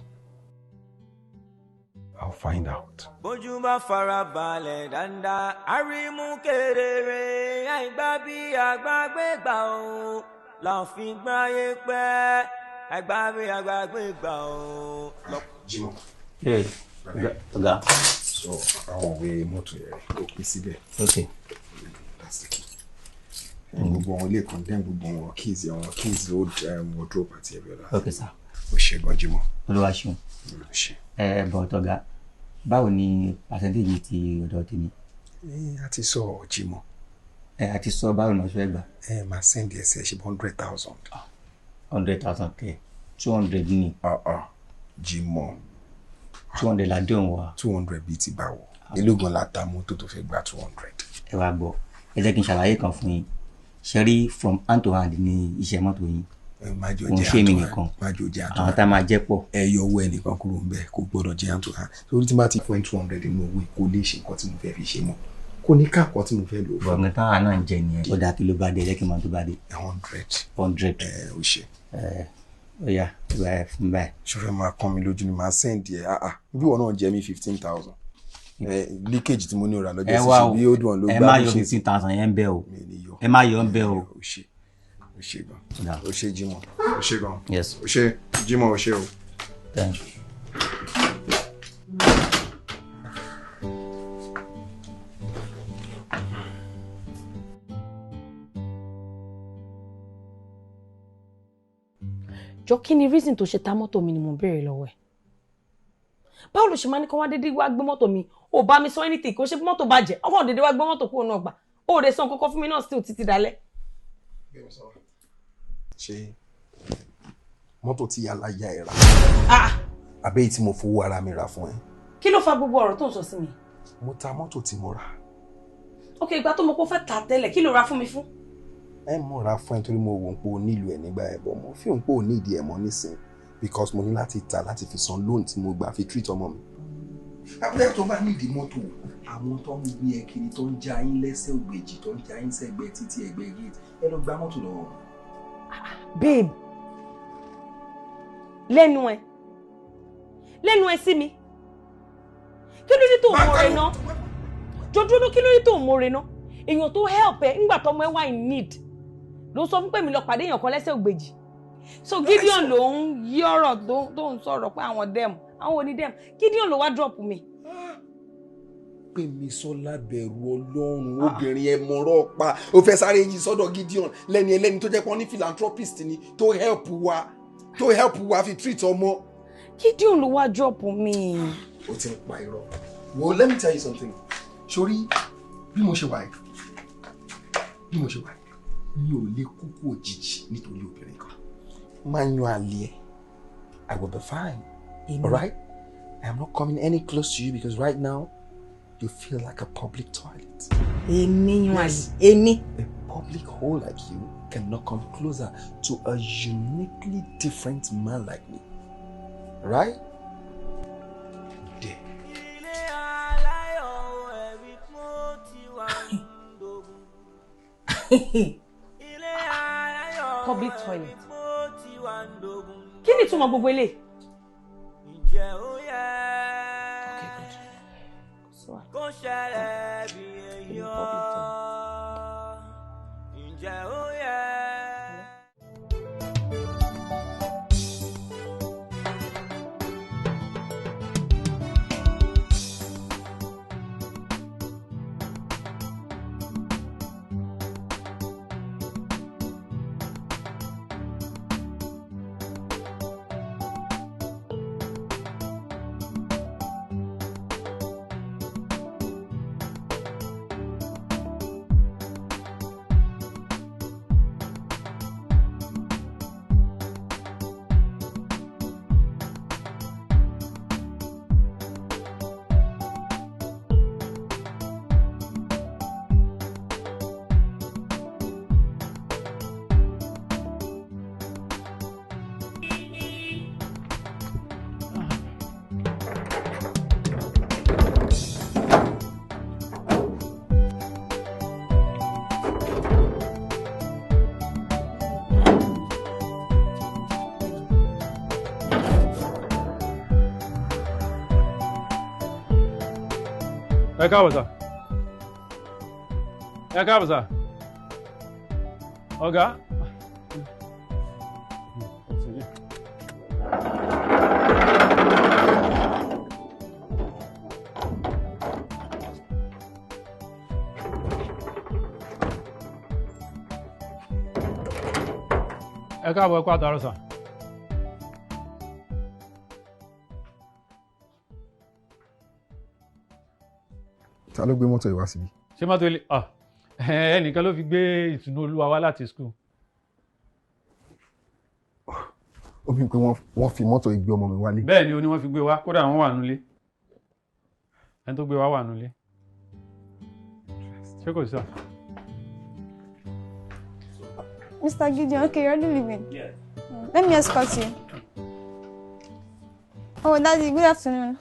I'll find out. Bójú bá fara balẹ̀ dáadáa, àrímú kedere, àìgbá bí àgbàgbé gbà ó, là fi gbáyé pẹ́, àìgbá bí àgbàgbé gbà ó. Jimoh. Hey, Ọ̀gá. So, àwọn òwe mọ́tò yẹn kò pín síbẹ̀. Okay. That's the key. Gbogbo wọn lè condemn gbogbo wọn keys road wardrobe àti every other. Okay, sir. Ó ṣe gan Jimoh. Olúwa ṣeun. Ṣe. But Ọ̀gá, báwo ni percentage ti ọ̀dọ̀ tèmi? A ti sọ Jimoh. A ti sọ báwo náà ṣe gbà? Máa send ẹsẹ̀ ṣe 100,000. 100,000 kẹ́ 200 ni. Jimoh. 200 la dé òun wa. 200 bíi ti báwo. Elógun la ta mọ́tò tó fẹ́ gba 200. Ẹ wá gbọ́, ẹ jẹ́ kí n ṣàlàyé kan fún yín. Ṣé rí from hand to hand ní iṣẹ́ mọ́tò yín? Òun ṣe mí nìkan. Àwọn tá a máa jẹ́ pọ̀. Ẹ yọ owó ẹnìkan kúrò ń bẹ̀ kó gbọ́dọ̀ jẹ́ hand to hand. Torí tí bá ti fún 200 nínú owó kò lè ṣe nǹkan tí mo fẹ́ fi ṣe mọ́. Kò ní ká nǹkan tí mo fẹ́ lò. Bọ̀ǹgàn táwa náà ń jẹ nìyẹn. Ó dáa kí ló bá dé, ẹ jẹ́ kí n máa tó bá dé. 100. 100. Ó ṣe. Ó yá, ìgbà ẹ̀ fún báyìí. Ṣọfẹ́ máa kán mi lójú ni màá send ẹ̀ bí wọn náà jẹ mí 15,000. Leakage tí mo ní ọ̀rà lọ́jọ́ sí bí ó dùn ló gbá. Ẹ má yọ 15,000 yẹn ń bẹ o. Ẹ má yọ ń bẹ o. Ó ṣe gan. Ó ṣe Jimoh. Ó ṣe gan. Yes. Ó ṣe Jimoh, ó ṣe o. Thank you. Jọ kí ni reason tó ṣe ta mọ́tò mi ni mo béèrè lọ́wọ́ ẹ̀. Báwo ló ṣe máa ní kí wọ́n dédé wá gbé mọ́tò mi? Ò bá mi sọ anything kó ṣe pé mọ́tò bàjẹ́. Ọkọ̀ dédé wá gbé mọ́tò kúrò náà gbà. Ó rẹ̀ sàn kọ́kọ́ fún mi náà still títí dalẹ́. Ṣé mọ́tò tí yàrá ya ẹ̀ rà? Àbẹ́ tí mo fowó ara mi rà fún ẹ. Kí ló fa gbogbo ọ̀rọ̀ tó ń sọ sí mi? Mo ta mọ́tò tí mo rà. Ok, ìgbà tó mo kó fẹ́ tà tẹ́lẹ̀, kí ló ra fún mi fún? Ẹ mọ̀ra fún ẹ torí mo wò ń pò nílò ẹ̀ nígbà ẹ̀ bọ̀ mo fi ń pò ní ìdí ẹ̀ mọ́ nísìn because mo ní láti ta láti fi san loan tí mo gbà fi treat ọmọ mi. Abúlé tó bá nídìí mọ́tò àwọn tó ń gbé ẹ kiri tó ń já yín lẹ́sẹ̀ ògbèjì tó ń já yín sẹ́gbẹ́ títí ẹgbẹ́ gate ẹ lọ gba mọ́tò lọ́wọ́. Babe, lẹ́nu ẹ sí mi Kí ló dé tó more ná? Jọdúró kí ló dé tó more ná? Èèyàn tó help ẹ nígbà tọ́mọ ẹ wà in need. Ló sọ fún pé mi lọ pàdé èèyàn kan lẹ́sẹ̀ ògbèjì. So Gideon ló ń yí ọ̀rọ̀ tó ń sọ̀rọ̀ pé àwọn dem, àwọn oní dem. Gideon ló wá drop mi. Pé mi Sọlá bẹ̀rù Ọlọ́run obìnrin ẹ mọ̀rọ̀ pa ó fẹ́ sáré yí sọ́dọ̀ Gideon lẹ́ni ẹlẹ́ni tó jẹ́ pé wọ́n ní philanthropist ni tó help wa fi treat ọmọ. Gideon ló wá drop mi. Ó ti ń pa irọ́. Well, let me tell you something. Sori bí mo ṣe wà mi ò lè kúkú òjijì nítorí obìnrin kan. Máa yan àlè ẹ. I will be fine. Alright? I am not coming any close to you because right now you feel like a public toilet. Yes. A public hole like you cannot come closer to a uniquely different man like me. Right? There. Public toilet. Kí ni ìtumọ̀ gbogbo eléyìí? Kó ṣẹlẹ̀ bí èèyàn, ǹjẹ́ ó yẹ? Ẹ káàbọ̀ sà. Ẹ káàbọ̀ sà. Ọ̀gá. Ẹ káàbọ̀ ẹ kú àtàárọ̀ sà. Ta ló gbé mọ́tò ìwá síbí? Ṣé mọ́tò ilé? Ẹnìkan ló fi gbé ìtùnú olúwa wá láti skul. Ó bí pé wọ́n fi mọ́tò ìgbé ọmọ mi wálé. Bẹ́ẹ̀ ni ó ní wọ́n fi gbé wá, kódà wọ́n wà nulẹ̀. Ẹni tó gbé wá wà nulẹ̀. Ṣé kò sí sà? Mr. Gideon, okay, you're already leaving. Yeah. Let me escort you. Oh, Daddy, good afternoon.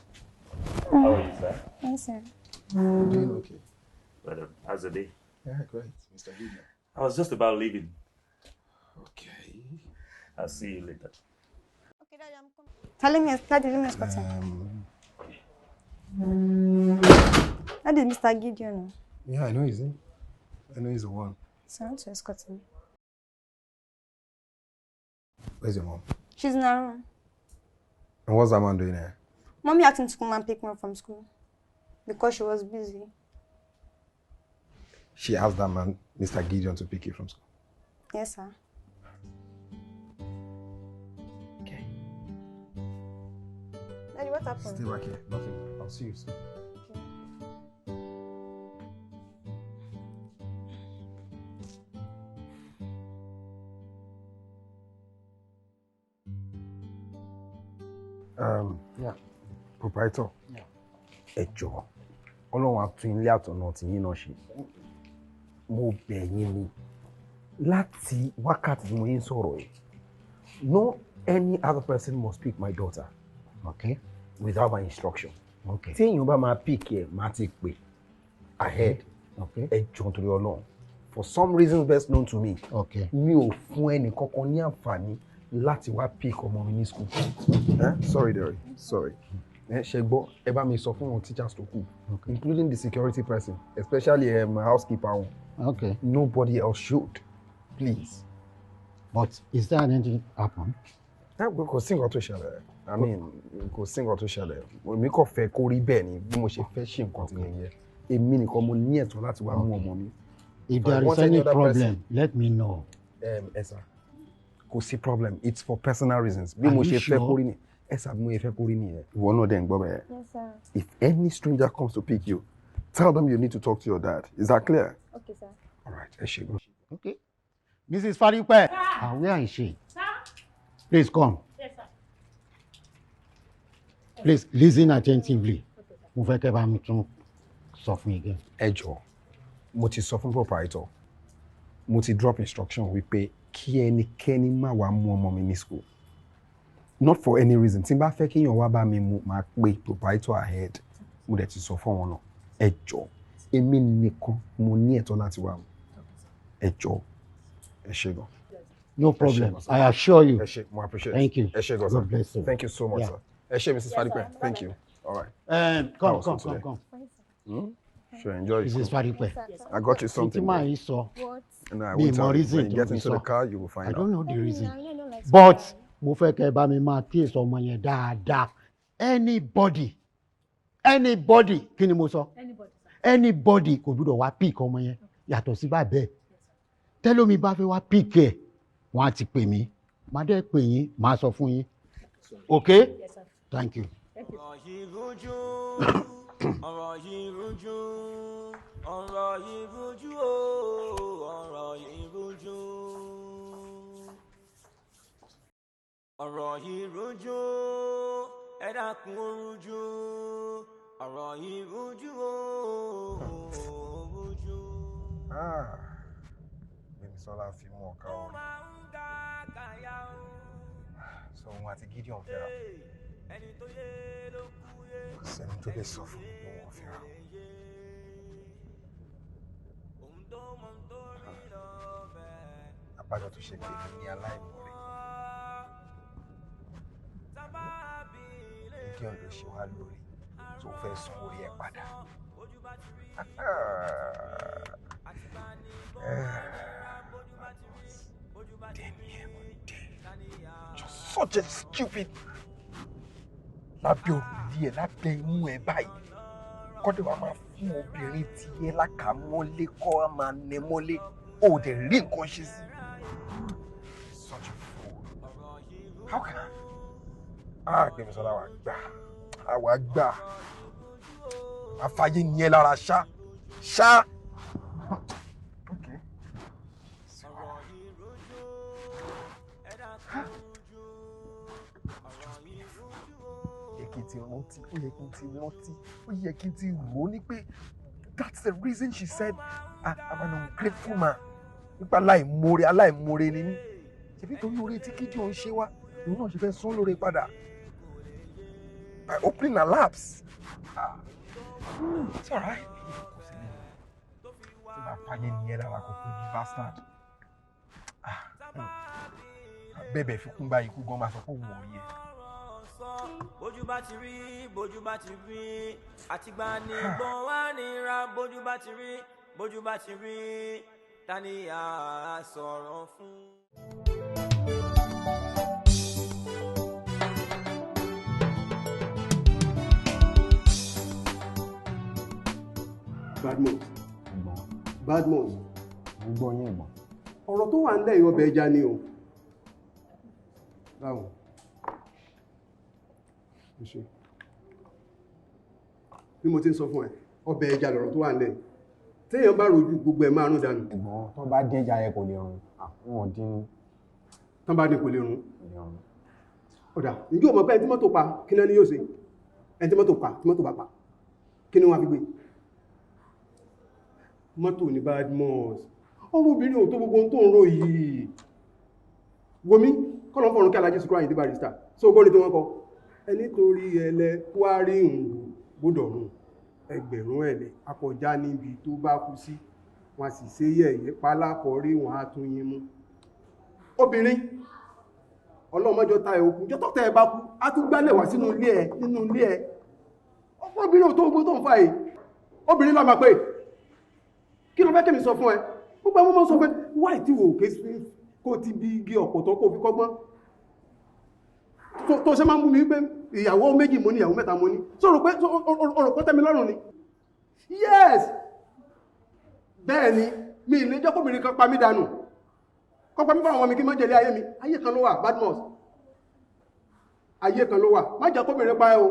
How are you, sir? Yes, sir. Doing okay. Well, how's the day? Yeah, great, Mr. Gideon. I was just about leaving. Okay. I'll see you later. Okay, Daddy, I'm coming. Daddy, let me escort him. That is Mr. Gideon. Yeah, I know he's in. I know he's the one. So I want to escort him. Where's your mom? She's in her room. And what's that man doing there? Mommy asked him to come and pick me up from school because she was busy. She asked that man, Mr. Gideon, to pick you from school. Yes, sir. Okay. Daddy, what happened? Stay back here. Nothing. I'll see you soon. Yeah. Proprietor. Yeah. Ẹ jọ̀ọ́. Ọlọ́run á tún ilé àtọ̀nà tí yín náà ṣe. Mo bẹ̀ yín ni láti wákàtí tí mo yín sọ̀rọ̀ yìí. No any other person must pick my daughter. Okay? Without my instruction. Okay. Tí èèyàn bá máa pick ẹ̀, máa ti pè ahead. Okay. Ẹ jọ̀ọ́ nítorí Ọlọ́run. For some reasons best known to me. Okay. Mi ò fún ẹnì kankan ní àǹfààní láti wá pick ọmọ mi ní school. Sorry, Derry. Sorry. Shegbo, eba mi sọ fún teachers to cook, including the security person, especially my housekeeper. Okay. Nobody else should, please. But is there anything happen? Kò sí nǹkan tó ṣẹlẹ̀. I mean, kò sí nǹkan tó ṣẹlẹ̀. Èmi kò fẹ́ kó rí bẹ́ẹ̀ ni bí mo ṣe fẹ́ ṣe nǹkan tí mo yẹ. Èmi nìkan mo ní ẹ̀tọ́ láti wá mú ọmọ mi. If there is any problem, let me know. Esa, kò sí problem. It's for personal reasons. Bí mo ṣe fẹ́ kó rí ni. Esa, bí mo ṣe fẹ́ kó rí ni yẹn. Ìwọ náà dẹ̀ ń gbọ́ bẹ́ẹ̀. Yes, sir. If any stranger comes to pick you, tell them you need to talk to your dad. Is that clear? Okay, sir. All right, ẹ ṣé. Okay. Mrs. Faripe, where is she? Sir? Please come. Yes, sir. Please listen attentively. Mo fẹ́ kẹ́ bá mi tún sọ fún again. Ẹ jọ̀ọ́, mo ti sọ fún proprietor. Mo ti drop instruction wípé kí ẹnikẹ́ni má wá mú ọmọ mi ní school. Not for any reason. Tí n bá fẹ́ kéèyàn wá bá mi mú, máa pe proprietor ahead. Mo dẹ̀ ti sọ fún wọn náà. Ẹ jọ̀ọ́, èmi nìkan mo ní ẹ̀tọ́ láti wá mú. Ẹ jọ̀ọ́, ẹ ṣé gan. No problem. I assure you. Ẹ ṣé, mo appreciate. Thank you. Ẹ ṣé gan, sir. God bless you. Thank you so much, Yeah. sir. Ẹ ṣé, Mrs. Fadipe. Thank you. All right. Come. Sure, enjoy. Mrs. Fadipe. I got you something. What? No, I Me won't tell more you. reason When you to get be into the so. car, you will find out. I don't know the reason. But mo fẹ́ kẹ́ bá mi máa kíyèsí ọmọ yẹn dáadáa. Anybody kí ni mo sọ? Anybody kò gbúdọ̀ wá pick ọmọ yẹn yàtọ̀ sí bàbá ẹ̀. Tẹ́lómi bá fẹ́ wá pick ẹ̀, wọ́n á ti pè mí. Màá dẹ́ pè yín, màá sọ fún yín. Okay? Yes, sir. Thank you. ọ̀rọ̀ yìí rújú ọ̀rọ̀ yìí rújú ọ̀rọ̀ yìí rújú ọ̀rọ̀ yìí rújú ọ̀rọ̀ yìí rújú ẹ dákun ó rújú ọ̀rọ̀ yìí rújú rújú. Gbémisọ́lá fi mú ọ̀ka orin. So òun àti Gideon fẹ́ra. Kò sẹ́ni tó lè sọ fún mi pé wọ́n fẹ́ra. Àbájọ tó ṣe pé mi ní aláìmoore. Gideon ló ṣe wá lórí tó fẹ́ san orí ẹ̀ padà. Just such a stupid. Lábẹ́ òrùlé ẹ̀ lábẹ́ imú ẹ̀ báyìí. Kọ́dé wa máa fún obìnrin tí ẹ lákàmọ́lé kọ́ á máa nẹ mọ́lé. Ó dẹ̀ rí nǹkan ṣe sí. Such a fool. How can I? Gbémisọ́lá wa gbà. Àwa gbà. Àfàyè ni ẹ lára ṣá. Ṣá. Okay. Ó yẹ kí n ti rò ní pé that's the reason she said I'm an ungrateful man. Nípa aláìmoore ni mí. Ṣebí tó lóore tí Gideon ṣe wá, òun náà ṣe fẹ́ sún lóore padà. By opening her laps. It's alright. Tí bá fàyè nìyẹn lára kò pé ní bastard. Bẹ́ẹ̀ fi kún báyìí kú gan máa sọ pé òun ò rí ẹ. Bójú bá ti rí àtìgbà ní gbọ́n wá nira bójú bá ti rí ta ni a sọ̀rọ̀ fún. Badmus. Gbogbo yín ìmọ̀. Ọ̀rọ̀ tó wà nílẹ̀ ìwọ̀bẹ̀ ẹja ni o. Báwo? Bí mo ti ń sọ fún ẹ, ọbẹ̀ ẹja lọ̀rọ̀ tó wà nílẹ̀. Téèyàn bá rojú gbogbo ẹ̀ máa rún dànù. Ẹ̀gbọ́n tó bá dín ẹja yẹn kò lè rún. Àwọn dín ní. Tán bá dín kò lè rún. Ọ̀dà, ǹjẹ́ o mọ̀ pé ẹni tí mọ́tò pa kí náà ni yóò ṣe? Ẹni tí mọ́tò bá pa, kí ni wọ́n á fi gbé? Mọ́tò ní Badmus. Ọ̀rọ̀ obìnrin ò tó gbogbo tó ń ro yìí. Womi, kọ́lọ̀ fọ̀rún kí Alájí Sùkúrà Àyìndé Barrister. So gbọ́n ní tí wọ́n kọ. Ẹni torí ẹlẹ́ kwárí ìhùn gbọ́dọ̀ rùn. Ẹgbẹ̀rún ẹ̀lẹ̀ akọjá níbi tó bá kú sí. Wọ́n sì ṣe yẹ̀yẹ́ pálákọ̀ọ́rí wọn á tún yín mú. Obìnrin, ọlọ́mọjọ́ ta ẹ̀ òkú. Jọ́tọ̀ tẹ́ ẹ bá kú, á tún gbálẹ̀ wá sínú ilé ẹ̀. obìnrin ò tó ogun tó ń fa yìí obìnrin lọ́ọ́ máa pé kí ló fẹ́ kẹ́mi sọ fún ẹ gbogbo àwọn ọmọ sọ pé wáì tí wò ké sí kó ti bí igi ọ̀pọ̀tọ́ kó fi kọ́gbọ́n tó ṣe máa ń bú mi wípé ìyàwó méjì mo ní ìyàwó mẹ́ta mo ní so rò pé tẹ́mi lọ́rùn ni yes bẹ́ẹ̀ ni mi ì lè jẹ́ kóbìnrin kan pa mí dànù kọ́ pa mí fáwọn ọmọ mi kí má jẹ̀lé ayé mi ayé kan ló wà Badmus ayé kan ló wà má jẹ́ kóbìnrin pa ẹ o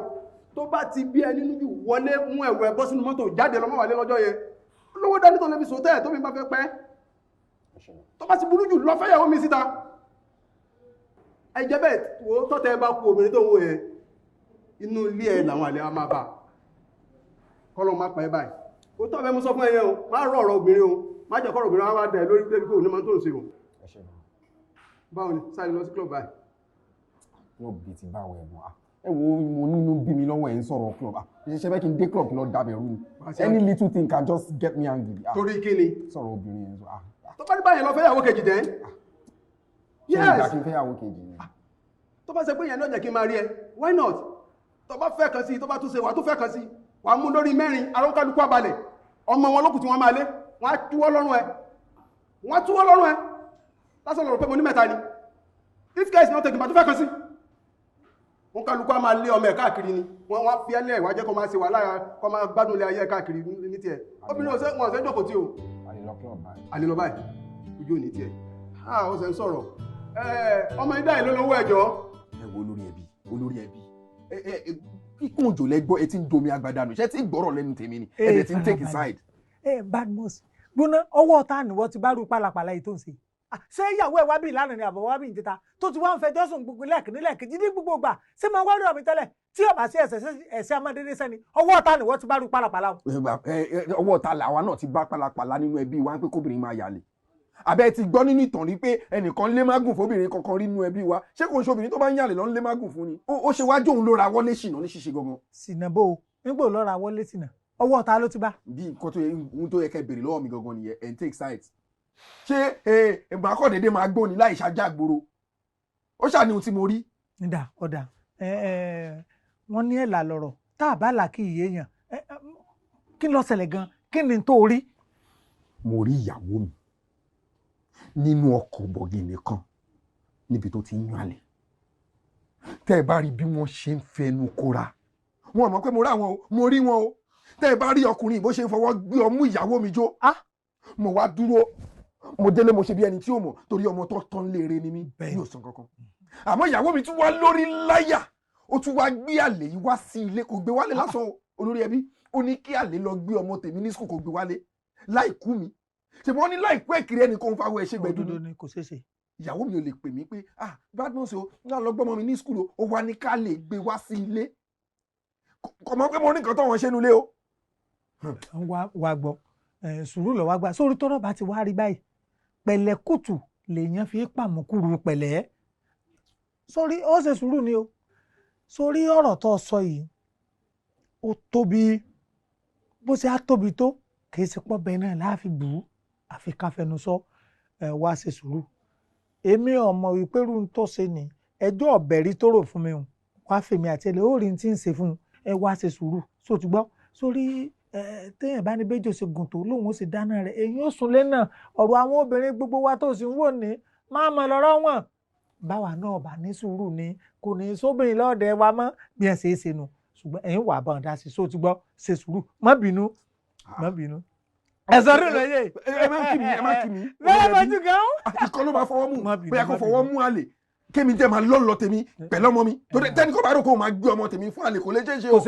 tó bá ti bí ẹni níjú wọlé mú ẹ̀wọ̀ ẹ̀bọ́ sínú mọ́tò jáde lọ mọ́wàlé lọ́jọ́ yẹn lówó dání tó lè fi sòtẹ́ tó mi bá fẹ́ pẹ́ tó bá ti burú jù lọ fẹ́yàwó mi síta ẹjẹ́ bẹ́ẹ̀ wo tọ́tẹ́ bá kú obìnrin tó ń wò yẹn inú ilé ẹ̀ làwọn àlẹ́ wa máa bà kọ́lọ́ má pa ẹ báyìí ó tọ́ fẹ́ mú sọ fún ẹyẹ o má rọ̀ ọ̀rọ̀ obìnrin o má jẹ́ kọ́rọ̀ obìnrin wá dẹ̀ lórí pé kò ní máa tó ń ṣe o báwo ni sáré lọ sí club báyìí club bíi ti báwo ẹ̀ mọ́ ẹ wo mo nínú bí mi lọ́wọ́ ẹ̀ ń sọ̀rọ̀ club ṣe fẹ́ kí n dé club lọ dábẹ̀ rú ni any little thing can just get me angry. torí kí ni sọ̀rọ̀ obìnrin yẹn tó bá ní báyìí lọ fẹ́yàwó kejì dẹ́ yes ṣe ìgbà kí n fẹ́yàwó kejì ni tó bá ṣe pé yẹn náà jẹ́ kí n máa rí ẹ why not tó bá fẹ́ kan sí tó bá tún ṣe wà tó fẹ́ kan sí wà mú lórí mẹ́rin arókálukú àbalẹ̀ ọmọ wọn lókùn tí wọ́n máa lé wọ́n á túwọ́ lọ́rùn ẹ lásán lọ́rọ̀ pé mo ní mẹ́ta ni this guy is not taking tó fẹ́ kan sí wọ́n kálukú á máa lé ọmọ ẹ̀ káàkiri ni wọ́n wá fi ẹlẹ́ ìwájẹ́ kọ́ máa ṣe wà lára kọ́ máa gbádùn ilé ayé káàkiri ní tiẹ̀ obìnrin wọn ọ̀sẹ̀ jókòó tí o àlelọ báyìí ojú òní tiẹ̀ ó ṣe ń sọ̀rọ̀ ọmọ ìdá ìlú lówó ẹ̀jọ́. ẹ wo olórí ẹbí kíkún òjò lẹ́gbọ́ ẹ ti ń domi agbada nù ṣé tí gbọ́rọ̀ lẹ́nu tèmi ni ẹ ti ń take side. Badmus gbóná ọwọ́ ọ̀tá nìwọ́ ti bá rú pálapàla yìí tó ń ṣe ṣé ìyàwó ẹ̀ wá bí ìlànà ni àbọ̀ wá bí ìjẹta tó ti wá ń fẹjọ́ sùn gbogbo lẹ́ẹ̀kejì ní gbogbo gbà ṣé máa wá rí ọ̀mí tẹ́lẹ̀ tí ọ̀bà sí ẹ̀sẹ̀ amadede sẹ́ni ọwọ́ ọ̀tá nìwọ́ ti bá rú pálapàla. ọwọ́ ọ̀tá làwa náà ti bá pálapàla nínú ẹbí wa pé kóbìnrin máa yàlè àbẹ́ ti gbọ́ nínú ìtàn rí pé ẹnìkan lé mágùn fóbìnrin kankan rí nínú ẹbí wa ṣé kò ń ṣobìnrin tó bá ń yàlè lọ ń lé mágùn fún ni ó ṣe wájú òun ló ra wọlé ṣìnà ní ṣíṣe gangan. ṣìnà bó o nígbò lọ ra wọlé ṣìnà ọwọ́ ọ̀tá ló ti bá. bí nǹkan tó yẹ kẹ́ bèrè lọ́wọ́ mi gangan nìyẹn and take sides ṣé ìgbàkọ̀ dédé máa gbóni láì ṣájà gbòòrò ó ṣàní ohun tí mo rí. nídà ọ̀dà wọ́n ní ẹ̀là lọ̀rọ̀ tá a bá là kí ìyé yàn kí ló ṣẹlẹ̀ gan kí ni tó rí. mo rí ìyàwó mi nínú ọkọ̀ bọ̀gìnì kan níbi tó ti ń yan àlè tẹ́ ẹ bá rí bí wọ́n ṣe ń fẹnu kóra wọn mọ̀ pé mo rí àwọn o mo rí wọn o tẹ́ ẹ bá rí ọkùnrin bó ṣe ń fọwọ́ gbé ọmú ìyàwó mi jó mo wá dúró mo délé mo ṣe bí ẹni tí ó mọ̀ torí ọmọ tó tán léere ni mí yóò san kankan àmọ́ ìyàwó mi tún wá lórí láyà ó tún wá gbé àlè yìí wá sí ilé kò gbé wálé lásán olórí ẹbí ó ní kí àlè lọ gbé ọmọ tèmi ní sùkúl kò gbé wálé láì kú mi ṣe wọ́n ní láìpẹ́ ìkiri ẹnìkan fáwọn ẹ̀ṣẹ̀ gbẹ̀dúdú ni kò ṣeé ṣe. ìyàwó mi ò lè pè mí pé Badmus o ní àlọ́gbọ́mọ mi ní skul o ó wá ní ká lè gbé wá sí ilé kò mọ̀ pé mo ní nǹkan tó wọ́n ṣe nulẹ̀ o. wá gbọ́ sùúrù lọ wá gbà sórí tọ́rọ̀ bá ti wá rí báyìí pẹ̀lẹ́kùtù lèèyàn fi pàmùkúrú pẹ̀lẹ́ sórí ó ṣe sùúrù ni o sórí ọ̀rọ̀ tó sọ yìí ó tóbi bó ṣe á tóbi tó kì í ṣe pọ́ bẹ́ẹ̀ náà láàfin bù ú àfi ká fẹnu sọ wá ṣe sùúrù èmi ọmọ ìpẹ́rù ń tó ṣe ní ẹjọ́ ọ̀bẹ̀rí tó rò fún mi hùn wá fèmí àti ẹlẹ́ ó rí ní tí ń ṣe fún ẹ wá ṣe sùúrù só ti gbọ́ sórí téèyàn bá ní béjò ṣe gùn tó lóun ó sì dáná rẹ̀ èyí ó sùn lé náà ọ̀rọ̀ àwọn obìnrin gbogbo wa tó sì ń wò ní máa mọ̀ lọ́rọ̀ wọn báwa náà bá ní sùúrù ni kò ní sóbìnrin lọ́ọ̀dẹ̀ wa mọ́ bí ẹ ṣe é ṣe nu ṣùgbọ́n ẹ̀yin wà bá ọ̀dà sí só ti gbọ́ ṣe sùúrù má bínú ẹ̀sọ́ rí lóye. ẹ má kí mi bẹ́ẹ̀ bá tún gan. ìkọ́ ló máa fọwọ́ mú bóyá kó fọwọ́ mú àlè kémi tẹ́ máa lọ́lọ́ tèmi pẹ̀lú ọmọ mi tó tẹ́ni kó bá rò kó máa gbé ọmọ tèmi fún àlè kò lè ṣeé ṣe o.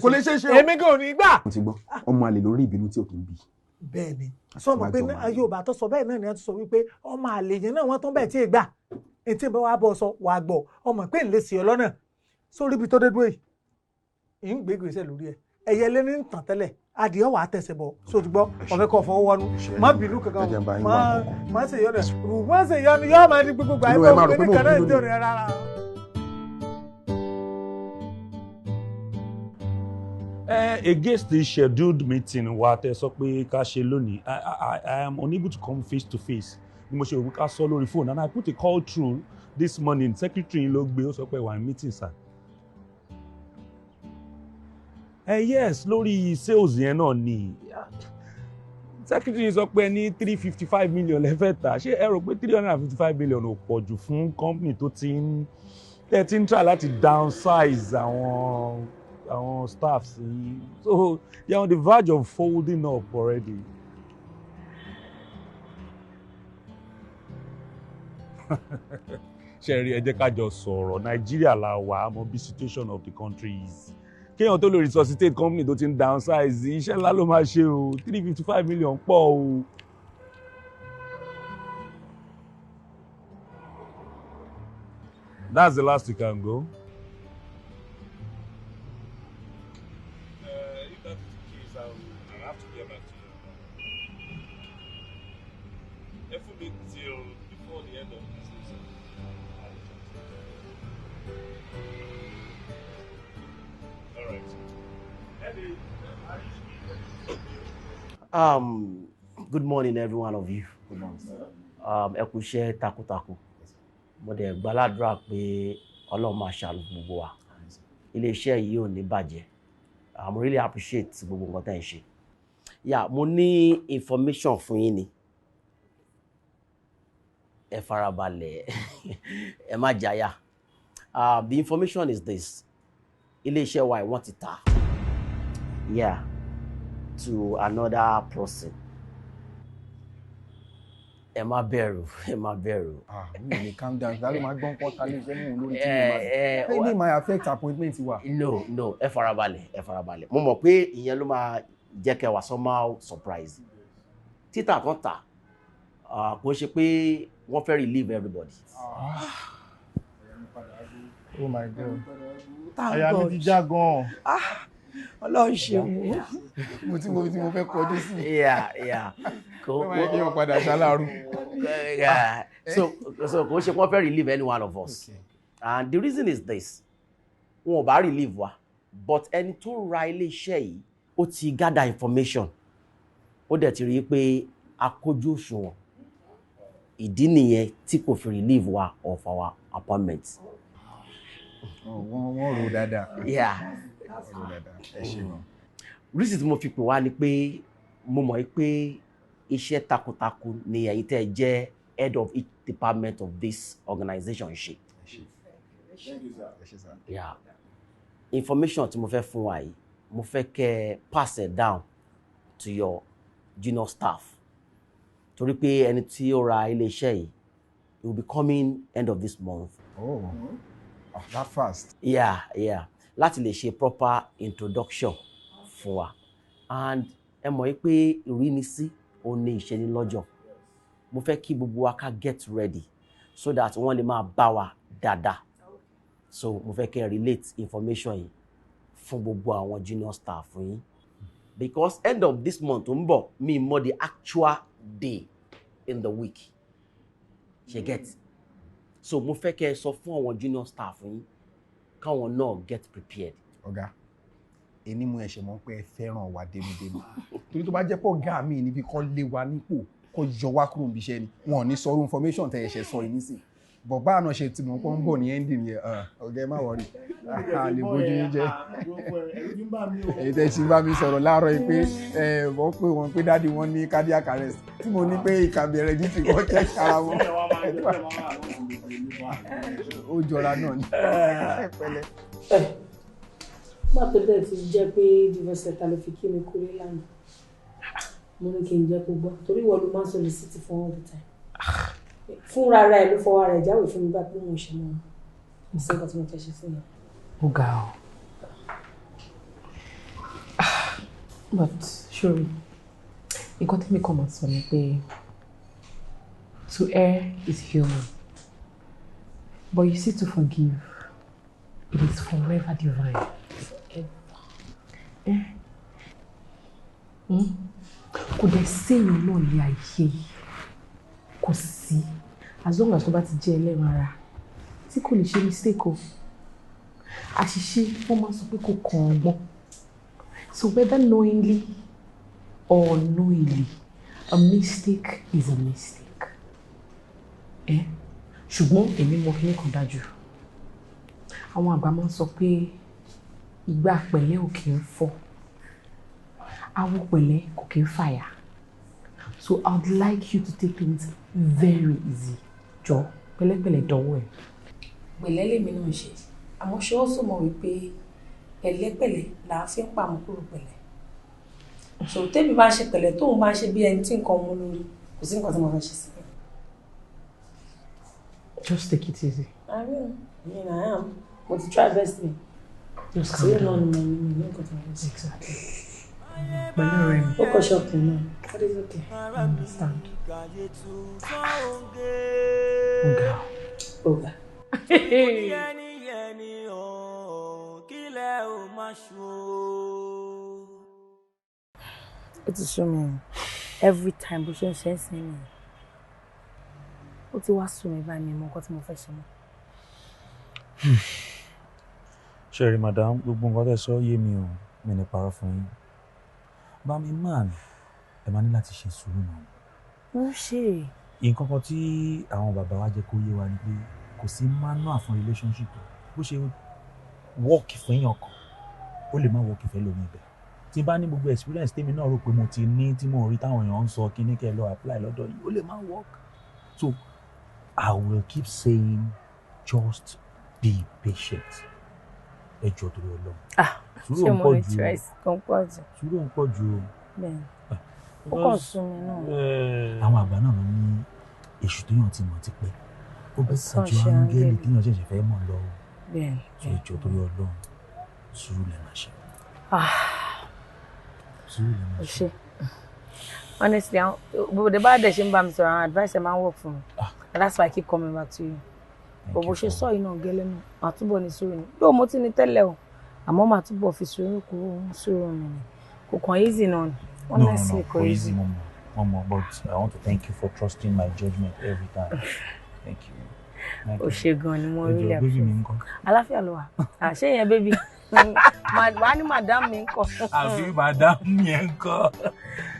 kò lè ṣeé ṣe o. èmi kò ní gbà. mo ti gbọ́ ọmọ àlè lórí ìbínú tí ò kì í bí. bẹ́ẹ̀ni sọmọ pé Yorùbá tó sọ bẹ́ẹ̀ náà ni wọ́n ti sọ wípé ọmọ àlè yẹn náà wọ́n tán bẹ́ẹ̀ tí ì gbà etí bá wà bọ̀ sọ wà gbọ́ ọmọ pé ń lè sí ọ lọ́nà sórí ibi tó dé dúró yìí ń gbé gbèsè lórí ẹ ẹyẹ lé ní tàn tẹ́lẹ̀ adìẹ wà á tẹ̀sẹ̀ bọ̀ sódùgbọ́ ọ̀fẹ́ kọ̀ fọwọ́ wọnú má bínú kankan má ṣe yọnu yọ máa ní gbogbo àyè bọ́ pé ní kan náà ń jọ rẹ̀ rárá. Against the scheduled meeting wa tẹ sọ pé ká ṣe lónìí I am unable to come face to face ni mo ṣe òun ká sọ lórí phone and I put a call through this morning secretary ló gbé ó sọ pé wà ní meeting sir. Yes, lórí sales yẹn náà ni. Secretary sọ pé ní 355 million lẹ fẹ́ tà. Ṣé ẹ rò pé 355 million ò pọ̀ jù fún company tó ti ń try láti downsize àwọn staffs yìí? So you're on the verge of folding up already. Ṣẹ̀rí ẹ jẹ́ ká jọ sọ̀rọ̀. Nàìjíríà la wà, àmọ́ bí situation of the country is. Kéèyàn tó lè resuscitate company tó ti ń downsize, iṣẹ́ ńlá ló máa ṣe o. 355 million pọ̀ o. That's the last you can go. If that's the case, I'll have to get back to you. Definitely till before the end of this season. All right. Good morning, every one of you. Good morning, sir. Ẹ kú iṣẹ́ takuntakun. Mo dẹ̀ gbàládùra pé Ọlọ́run máa ṣàánú gbogbo wa. Ilé iṣẹ́ yìí ò ní bàjẹ́. I'm really appreciate gbogbo nǹkan tẹ́ ń ṣe. Yeah, mo ní information fún yín ni. Ẹ farabalẹ̀, ẹ má jáyà. The information is this. Ilé iṣẹ́ wa wọ́n ti tà. Yeah, to another person. Ẹ má bẹ̀rù, ẹ má bẹ̀rù. Really calm down. That my gbọ́n pọ́n tálẹ̀ fẹ́ mú lórí tí mo máa. Maybe my affect appointment wa. No, ẹ farabalẹ̀. Mo mọ̀ pé ìyẹn ló máa jẹ́ kẹ́ wà somehow surprise. Títà kan tà, kò ṣe pé wọ́n fẹ́ relieve everybody. Oh my God. Àyà mi ti já gan. Ọlọ́run ṣeun. Mo tí mo fẹ́ kọjú sí. Yeah. Kò kí wọ́n padà ṣaláàrú. So kò ṣe wọ́n fẹ́ relieve any one of us. Okay. And the reason is this. Wọn ò bá relieve wa, but ẹni tó ra ilé iṣẹ́ yìí, ó ti gather information. Ó dẹ̀ ti rí pé a kójú òṣùwọ̀n. Ìdí nìyẹn tí kò fi relieve wa of our appointment. Wọ́n rò dáadáa. Yeah. Ẹ ṣé wọn. Reason tí mo fi pè wá ni pé mo mọ̀ pé iṣẹ́ takuntakun ni ẹ̀yin tẹ́ jẹ́ head of each department of this organization ṣe. Yeah. Information tí mo fẹ́ fún wa yìí, mo fẹ́ kẹ́ pass it down to your junior staff. Torí pé ẹni tí ó ra ilé iṣẹ́ yìí, it will be coming end of this month. Oh, that fast. Yeah. Láti lè ṣe proper introduction fún wa. And ẹ mọ̀ pé ìrínisí ó ní ìṣẹ́ni lọ́jọ́. Mo fẹ́ kí gbogbo wa ká get ready so that wọ́n lè máa bá wa dáadáa. So mo fẹ́ kẹ́ relate information yìí fún gbogbo àwọn junior staff fún yín. Because end of this month ń bọ̀, mi mọ̀ the actual day in the week. Ṣé get? So mo fẹ́ kẹ́ sọ fún àwọn junior staff yín káwọn náà get prepared. Ọ̀gá, ẹni mú ẹ̀ṣẹ̀ mọ́ pé ẹ fẹ́ràn wa dénúdénú. Torí tó bá jẹ́ pọ̀ ọ̀gá mi níbi kọ́ lé wa nípò kó yọ wá kúrò níbi iṣẹ́ ni. Wọn ò ní sọ̀rọ̀ information tẹ ẹ̀ṣẹ̀ sọ yìí nísìn. Bọ̀bá àná ṣe tí mo kọ́ ń bọ̀ ní ending yẹn. Ọ̀gá ẹ má wọrí. A lè bójú yín jẹ́. Èyí tẹ́ ṣe bá mi sọ̀rọ̀ láàárọ̀ yìí pé wọ́n pé dáàdi wọn ní cardiac arrest. Tí mo ní pé ìkàbẹ̀rẹ̀ jí ti kọ́ check ara wọn. Ó jọra náà ni. Pẹ̀lẹ́. Má tó dẹ̀ ti jẹ́ pé divorce letter ló fi kí mi kúrò lánàá. Mo ní kí n jẹ́ kó gbọ́ torí ìwọ ló máa ń solicit fún all the time. Fúnra ara ẹ̀ ló fọwọ́ rẹ̀ jáwèé fún mi bá pé mo ṣe mọ́ ọ sí nǹkan tí mo fẹ́ ṣe fún yẹn. Ó ga ọ. But sure, nǹkan tí mi kàn máa sọ ni pé to err is human, but you see to forgive, it is forever divine. Kò dẹ̀ séèyàn náà lé ayé kò sí as long as tó bá ti jẹ́ ẹlẹ́ran ara tí kò lè ṣe mistake o. Àṣìṣe wọ́n máa sọ pé kò kàn ọgbọ́n. So whether knowingly or unknowingly, a mistake is a mistake. Ṣùgbọ́n èmi mọ̀ kí ní kan dájú. Àwọn àgbà máa ń sọ pé ìgbà pẹ̀lẹ́ ò kì í fọ́, àwo pẹ̀lẹ́ kò kì í fàyà. So I would like you to take things very easy. Jọ pẹ̀lẹ́pẹ̀lẹ́ dọwọ́ ẹ̀. Pẹ̀lẹ́ lèmi náà ṣe, àmọ́ ṣé ó sọ mọ̀ wípé pẹ̀lẹ́pẹ̀lẹ́ là á fi ń pamọ́ kúrò pẹ̀lẹ́. So tẹ́mi bá ṣe pẹ̀lẹ́ tóun bá ṣe bí ẹni tí nǹkan mú lórí, kò sí nǹkan tí mo fẹ́ ṣe sí. Just take it easy. I will. I mean, I am. But to try best me. Just calm down. Exactly. Focus up to me. That is okay. I understand. Oga. It is me. Every time bó ṣe ń ṣe ń sin mi. Ó ti wá sùn mí báyìí mi mọ nǹkan tí mo fẹ́ ṣe mọ́. Sherry, madam, gbogbo nǹkan tẹ́ sọ yé mi o, mi ní parọ́ fún yín. Bá mi man, ẹ máa ní láti ṣe sùúrù náà. Ó ṣe. Nǹkan kan tí àwọn bàbá wa jẹ́ kó yé wa ni pé kò sí manual fún relationship. Bó ṣe work fún èèyàn kan, ó lè má work fẹ́ lómi ibẹ̀. Tí n bá ní gbogbo experience tèmi náà rò pé mo ti ní tí mo rí táwọn èèyàn ń sọ kí ní kẹ́ lọ apply lọ́dọ̀ yìí, ó lè má work. So I will keep saying just be patient. Ẹ jọ̀ọ́ torí Ọlọ́run. Ṣé mo lè try kan pọ̀ jù? Sùúrù ń pọ̀ jù o. Bẹ́ẹ̀ni. Ó kàn sún mi náà. Àwọn àgbà náà ló ní èṣù téèyàn ti mọ̀ ti pẹ́. Ó bẹ́ sàjọ áńgẹ́lì téèyàn ṣẹ̀ṣẹ̀ fẹ́ mọ̀ lọ. Bẹ́ẹ̀ni. Ẹ jọ̀ọ́ torí Ọlọ́run. Sùúrù lẹ máa ṣe. Sùúrù lẹ máa ṣe. Honestly, the bad day ṣe ń bá mi sọ̀rọ̀, àwọn advice ẹ̀ máa ń work for me. And that's why I keep coming back to you. But bó ṣe sọ iná gẹ́lẹ́ náà, màá túbọ̀ ní sùúrù ni. Yóò mo ti ní tẹ́lẹ̀ o, àmọ́ màá túbọ̀ fi sùúrù kúrò sùúrù mi ni. Kò kàn easy náà ni. Honestly, kò easy, Mama, but I want to thank you for trusting my judgment every time. Thank you. O ṣe gan ni mo really appreciate. Baby mi ńkọ́? Àlàáfíà ló wà. Ṣé yẹn baby? Wàá ní madam mi ńkọ́? Àbí madam mi ńkọ́?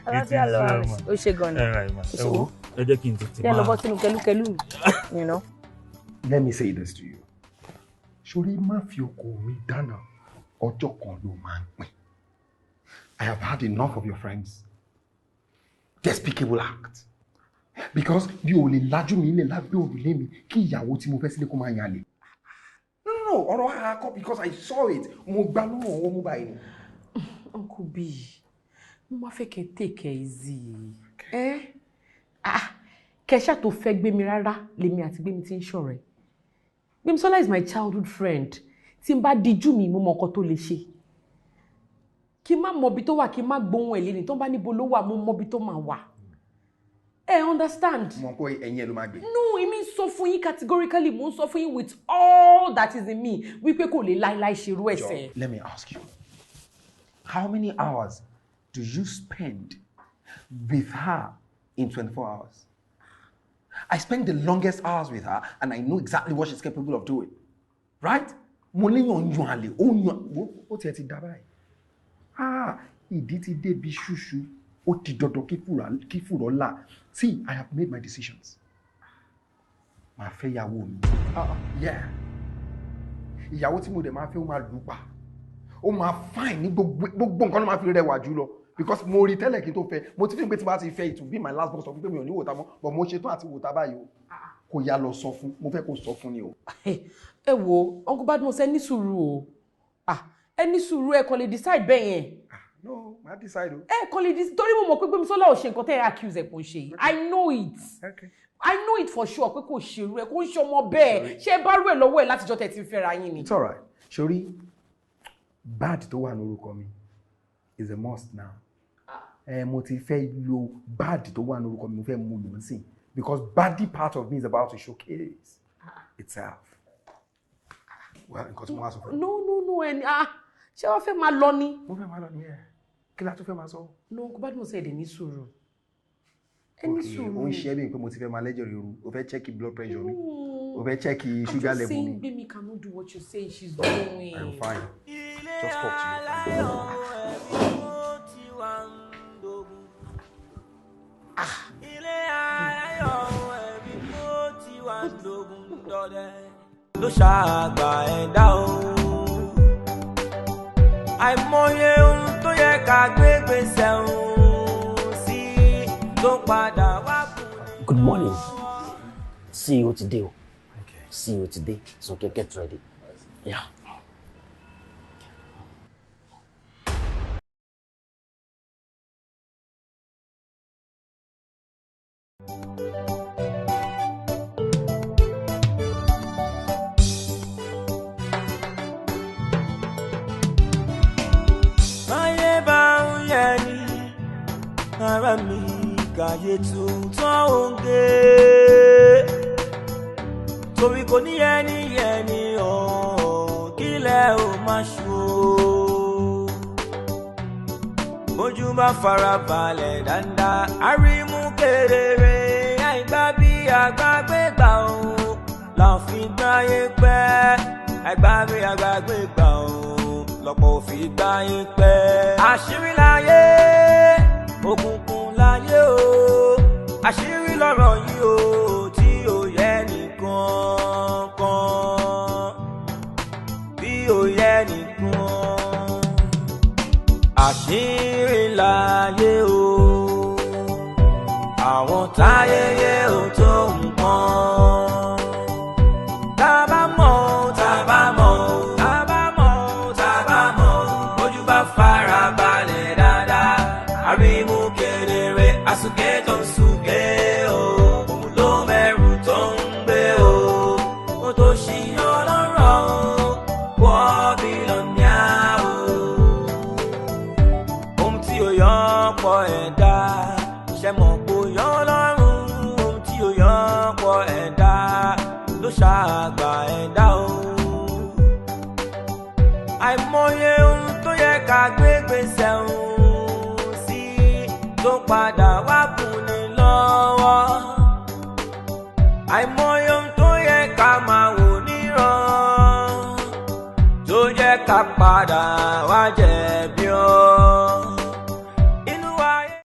Àlàáfíà ló wà. O ṣe gan ni. Ẹ wo, ẹ jẹ́ kí n tètè máa. Ṣé ẹ lọ bọ́ sínú kẹlúkẹlú mi? You know? Let me say this to you. Ṣorí má fi oko mi dáná, ọjọ́ kan ló máa ń pín. I have had enough of your friends. Despicable act. Because bí o lè lajú mi ilẹ̀ lábẹ́ òrùlé mi kí ìyàwó tí mo fẹ́ sílé kó máa yàn lè. No, ọ̀rọ̀ àkọ́ because I saw it. Mo gbá lọ́wọ́ owó mú báyìí ni. Uncle B, mo máa fẹ́ kẹ́ take it easy. Kẹ́ṣà tó fẹ́ gbé mi rárá lèmi àti gbé mi ti ń ṣọ̀rẹ́. Gbémisọ́lá is my childhood friend. Tí n bá dijú mi, mo mọ nǹkan tó lè ṣe. Kí n má mọ ibi tó wà, kí n má gbóhùn ẹ̀ lẹ́ni tó bá níbo ló wà, mo mọ ibi tó máa wà. Understand? Mo kọ́ ẹ̀yin ẹ̀ ló máa gbé. No, èmi ń sọ fún yín categorically, mo ń sọ fún yín with all that is in me wípé kò lè láíláí ṣerú ẹ̀ṣẹ̀. Let me ask you, how many hours do you spend with her in 24 hours? I spend the longest hours with her and I know exactly what she's capable of doing. Right? Mo léyàn yan àlè, ó tiẹ̀ ti dá báyìí. Ìdí ti dé bí ṣúṣú, ó ti dandan kí fùrọ̀ là. See, I have made my decisions. Màá fẹ́ ìyàwó mi. Yeah. Ìyàwó tí mo dẹ̀ máa fẹ́ ó máa lù pa. Ó máa fine ní gbogbo nǹkan ló máa fi rẹwà jù lọ. Because mo rí tẹ́lẹ̀ kí n tó fẹ́, mo ti fi pé tí bá ti fẹ́ it will be my last box of pé mi ò ní wòta mọ́, but mo ṣetán àti wòta báyìí o. Kò yá lọ sọ fún, mo fẹ́ kó sọ fún ni o. Ẹ wo, Uncle Badmus ẹ ní sùúrù o. Ẹ ní sùúrù ẹ kàn lè decide bẹ́ẹ̀ yẹn. No, màá decide o. Ẹ kàn lè decide, torí mo mọ̀ pé Gbémisọ́lá ò ṣe nǹkan tẹ́ ẹ accuse ẹ̀ kò ń ṣe yìí. I know it. Okay. I know it for sure pé kò ṣerú ẹ, kò ń ṣe ọmọ bẹ́ẹ̀. Ṣé ẹ bá rú ẹ̀ lọ́wọ́ ẹ̀ látijọ́ tẹ́ ti ń fẹ́ra yín ni? It's alright. Ṣorí, bad tó wà lórúkọ mi is a must now. Mo ti fẹ́ lo bad tó wà lórúkọ mi, mo fẹ́ mú lò ń sìn. Because baddie part of me is about to showcase itself. Well, nǹkan tí mo wá sọ fún mi. No, ẹni ṣé wọ́n fẹ́ máa lọ ni? Mo fẹ́ máa lọ ni ẹ̀. Kí la tún fẹ́ máa sọ? No, Uncle Badmus ẹ̀ dẹ̀ ní sùúrù. Ẹ ní sùúrù. Ó ń ṣe é bí pé mo ti fẹ́ máa lẹ́jọ̀ ríru. O fẹ́ check blood pressure mi. O fẹ́ check sugar level mi. I'm just saying Baby cannot do what you say she's doing. I'm fine. Just talk to you. Ló ṣàgbà ẹ̀dá o. àìmọye ohun tó yẹ ká gbé gbèsè ohun sí tó padà wá kún ní. Good morning. See you today. Okay. See you today. So okay, get ready. Yeah. Ara mi kàyé tuntun òǹgé torí kò ní ẹni ọ̀hún kílẹ̀ ò máa ṣó bójú bá fara balẹ̀ dáadáa àrímú kedere àìgbá bí àgbàgbé gbà ó làwọn fi gbáyé pẹ́ àìgbá bí àgbàgbé gbà ó lọ́pọ̀ ò fi gbáyé pẹ́ àṣírí láyé òkùnkùn láyé o àṣírí lọ́rọ̀ yìí o tí ò yẹ nìkan kan bí ò yẹ nìkan àṣírí láyé o àwọn táyẹyẹ ò tó nǹkan ojú bá fara balẹ̀ dáadáa àrímú kedere àsùké tó ń súké o òun ló mẹ́rù tó ń gbé o ó tó ṣì ọlọ́rọ̀ wọ́ bílọ̀nìá o ohun tí ó yọ pọ̀ ẹ̀dá ṣe mọ̀ kó yọ ọlọ́run ohun tí ó yọ pọ̀ ẹ̀dá ló ṣàgbà ẹ̀dá o àìmọye ohun tó yẹ ká gbé gbèsè ohun sí tó padà wá bùn ní lọ́wọ́ àìmọye ohun tó yẹ ká máa wò níran tó yẹ ká padà wá jẹ̀bi ọ́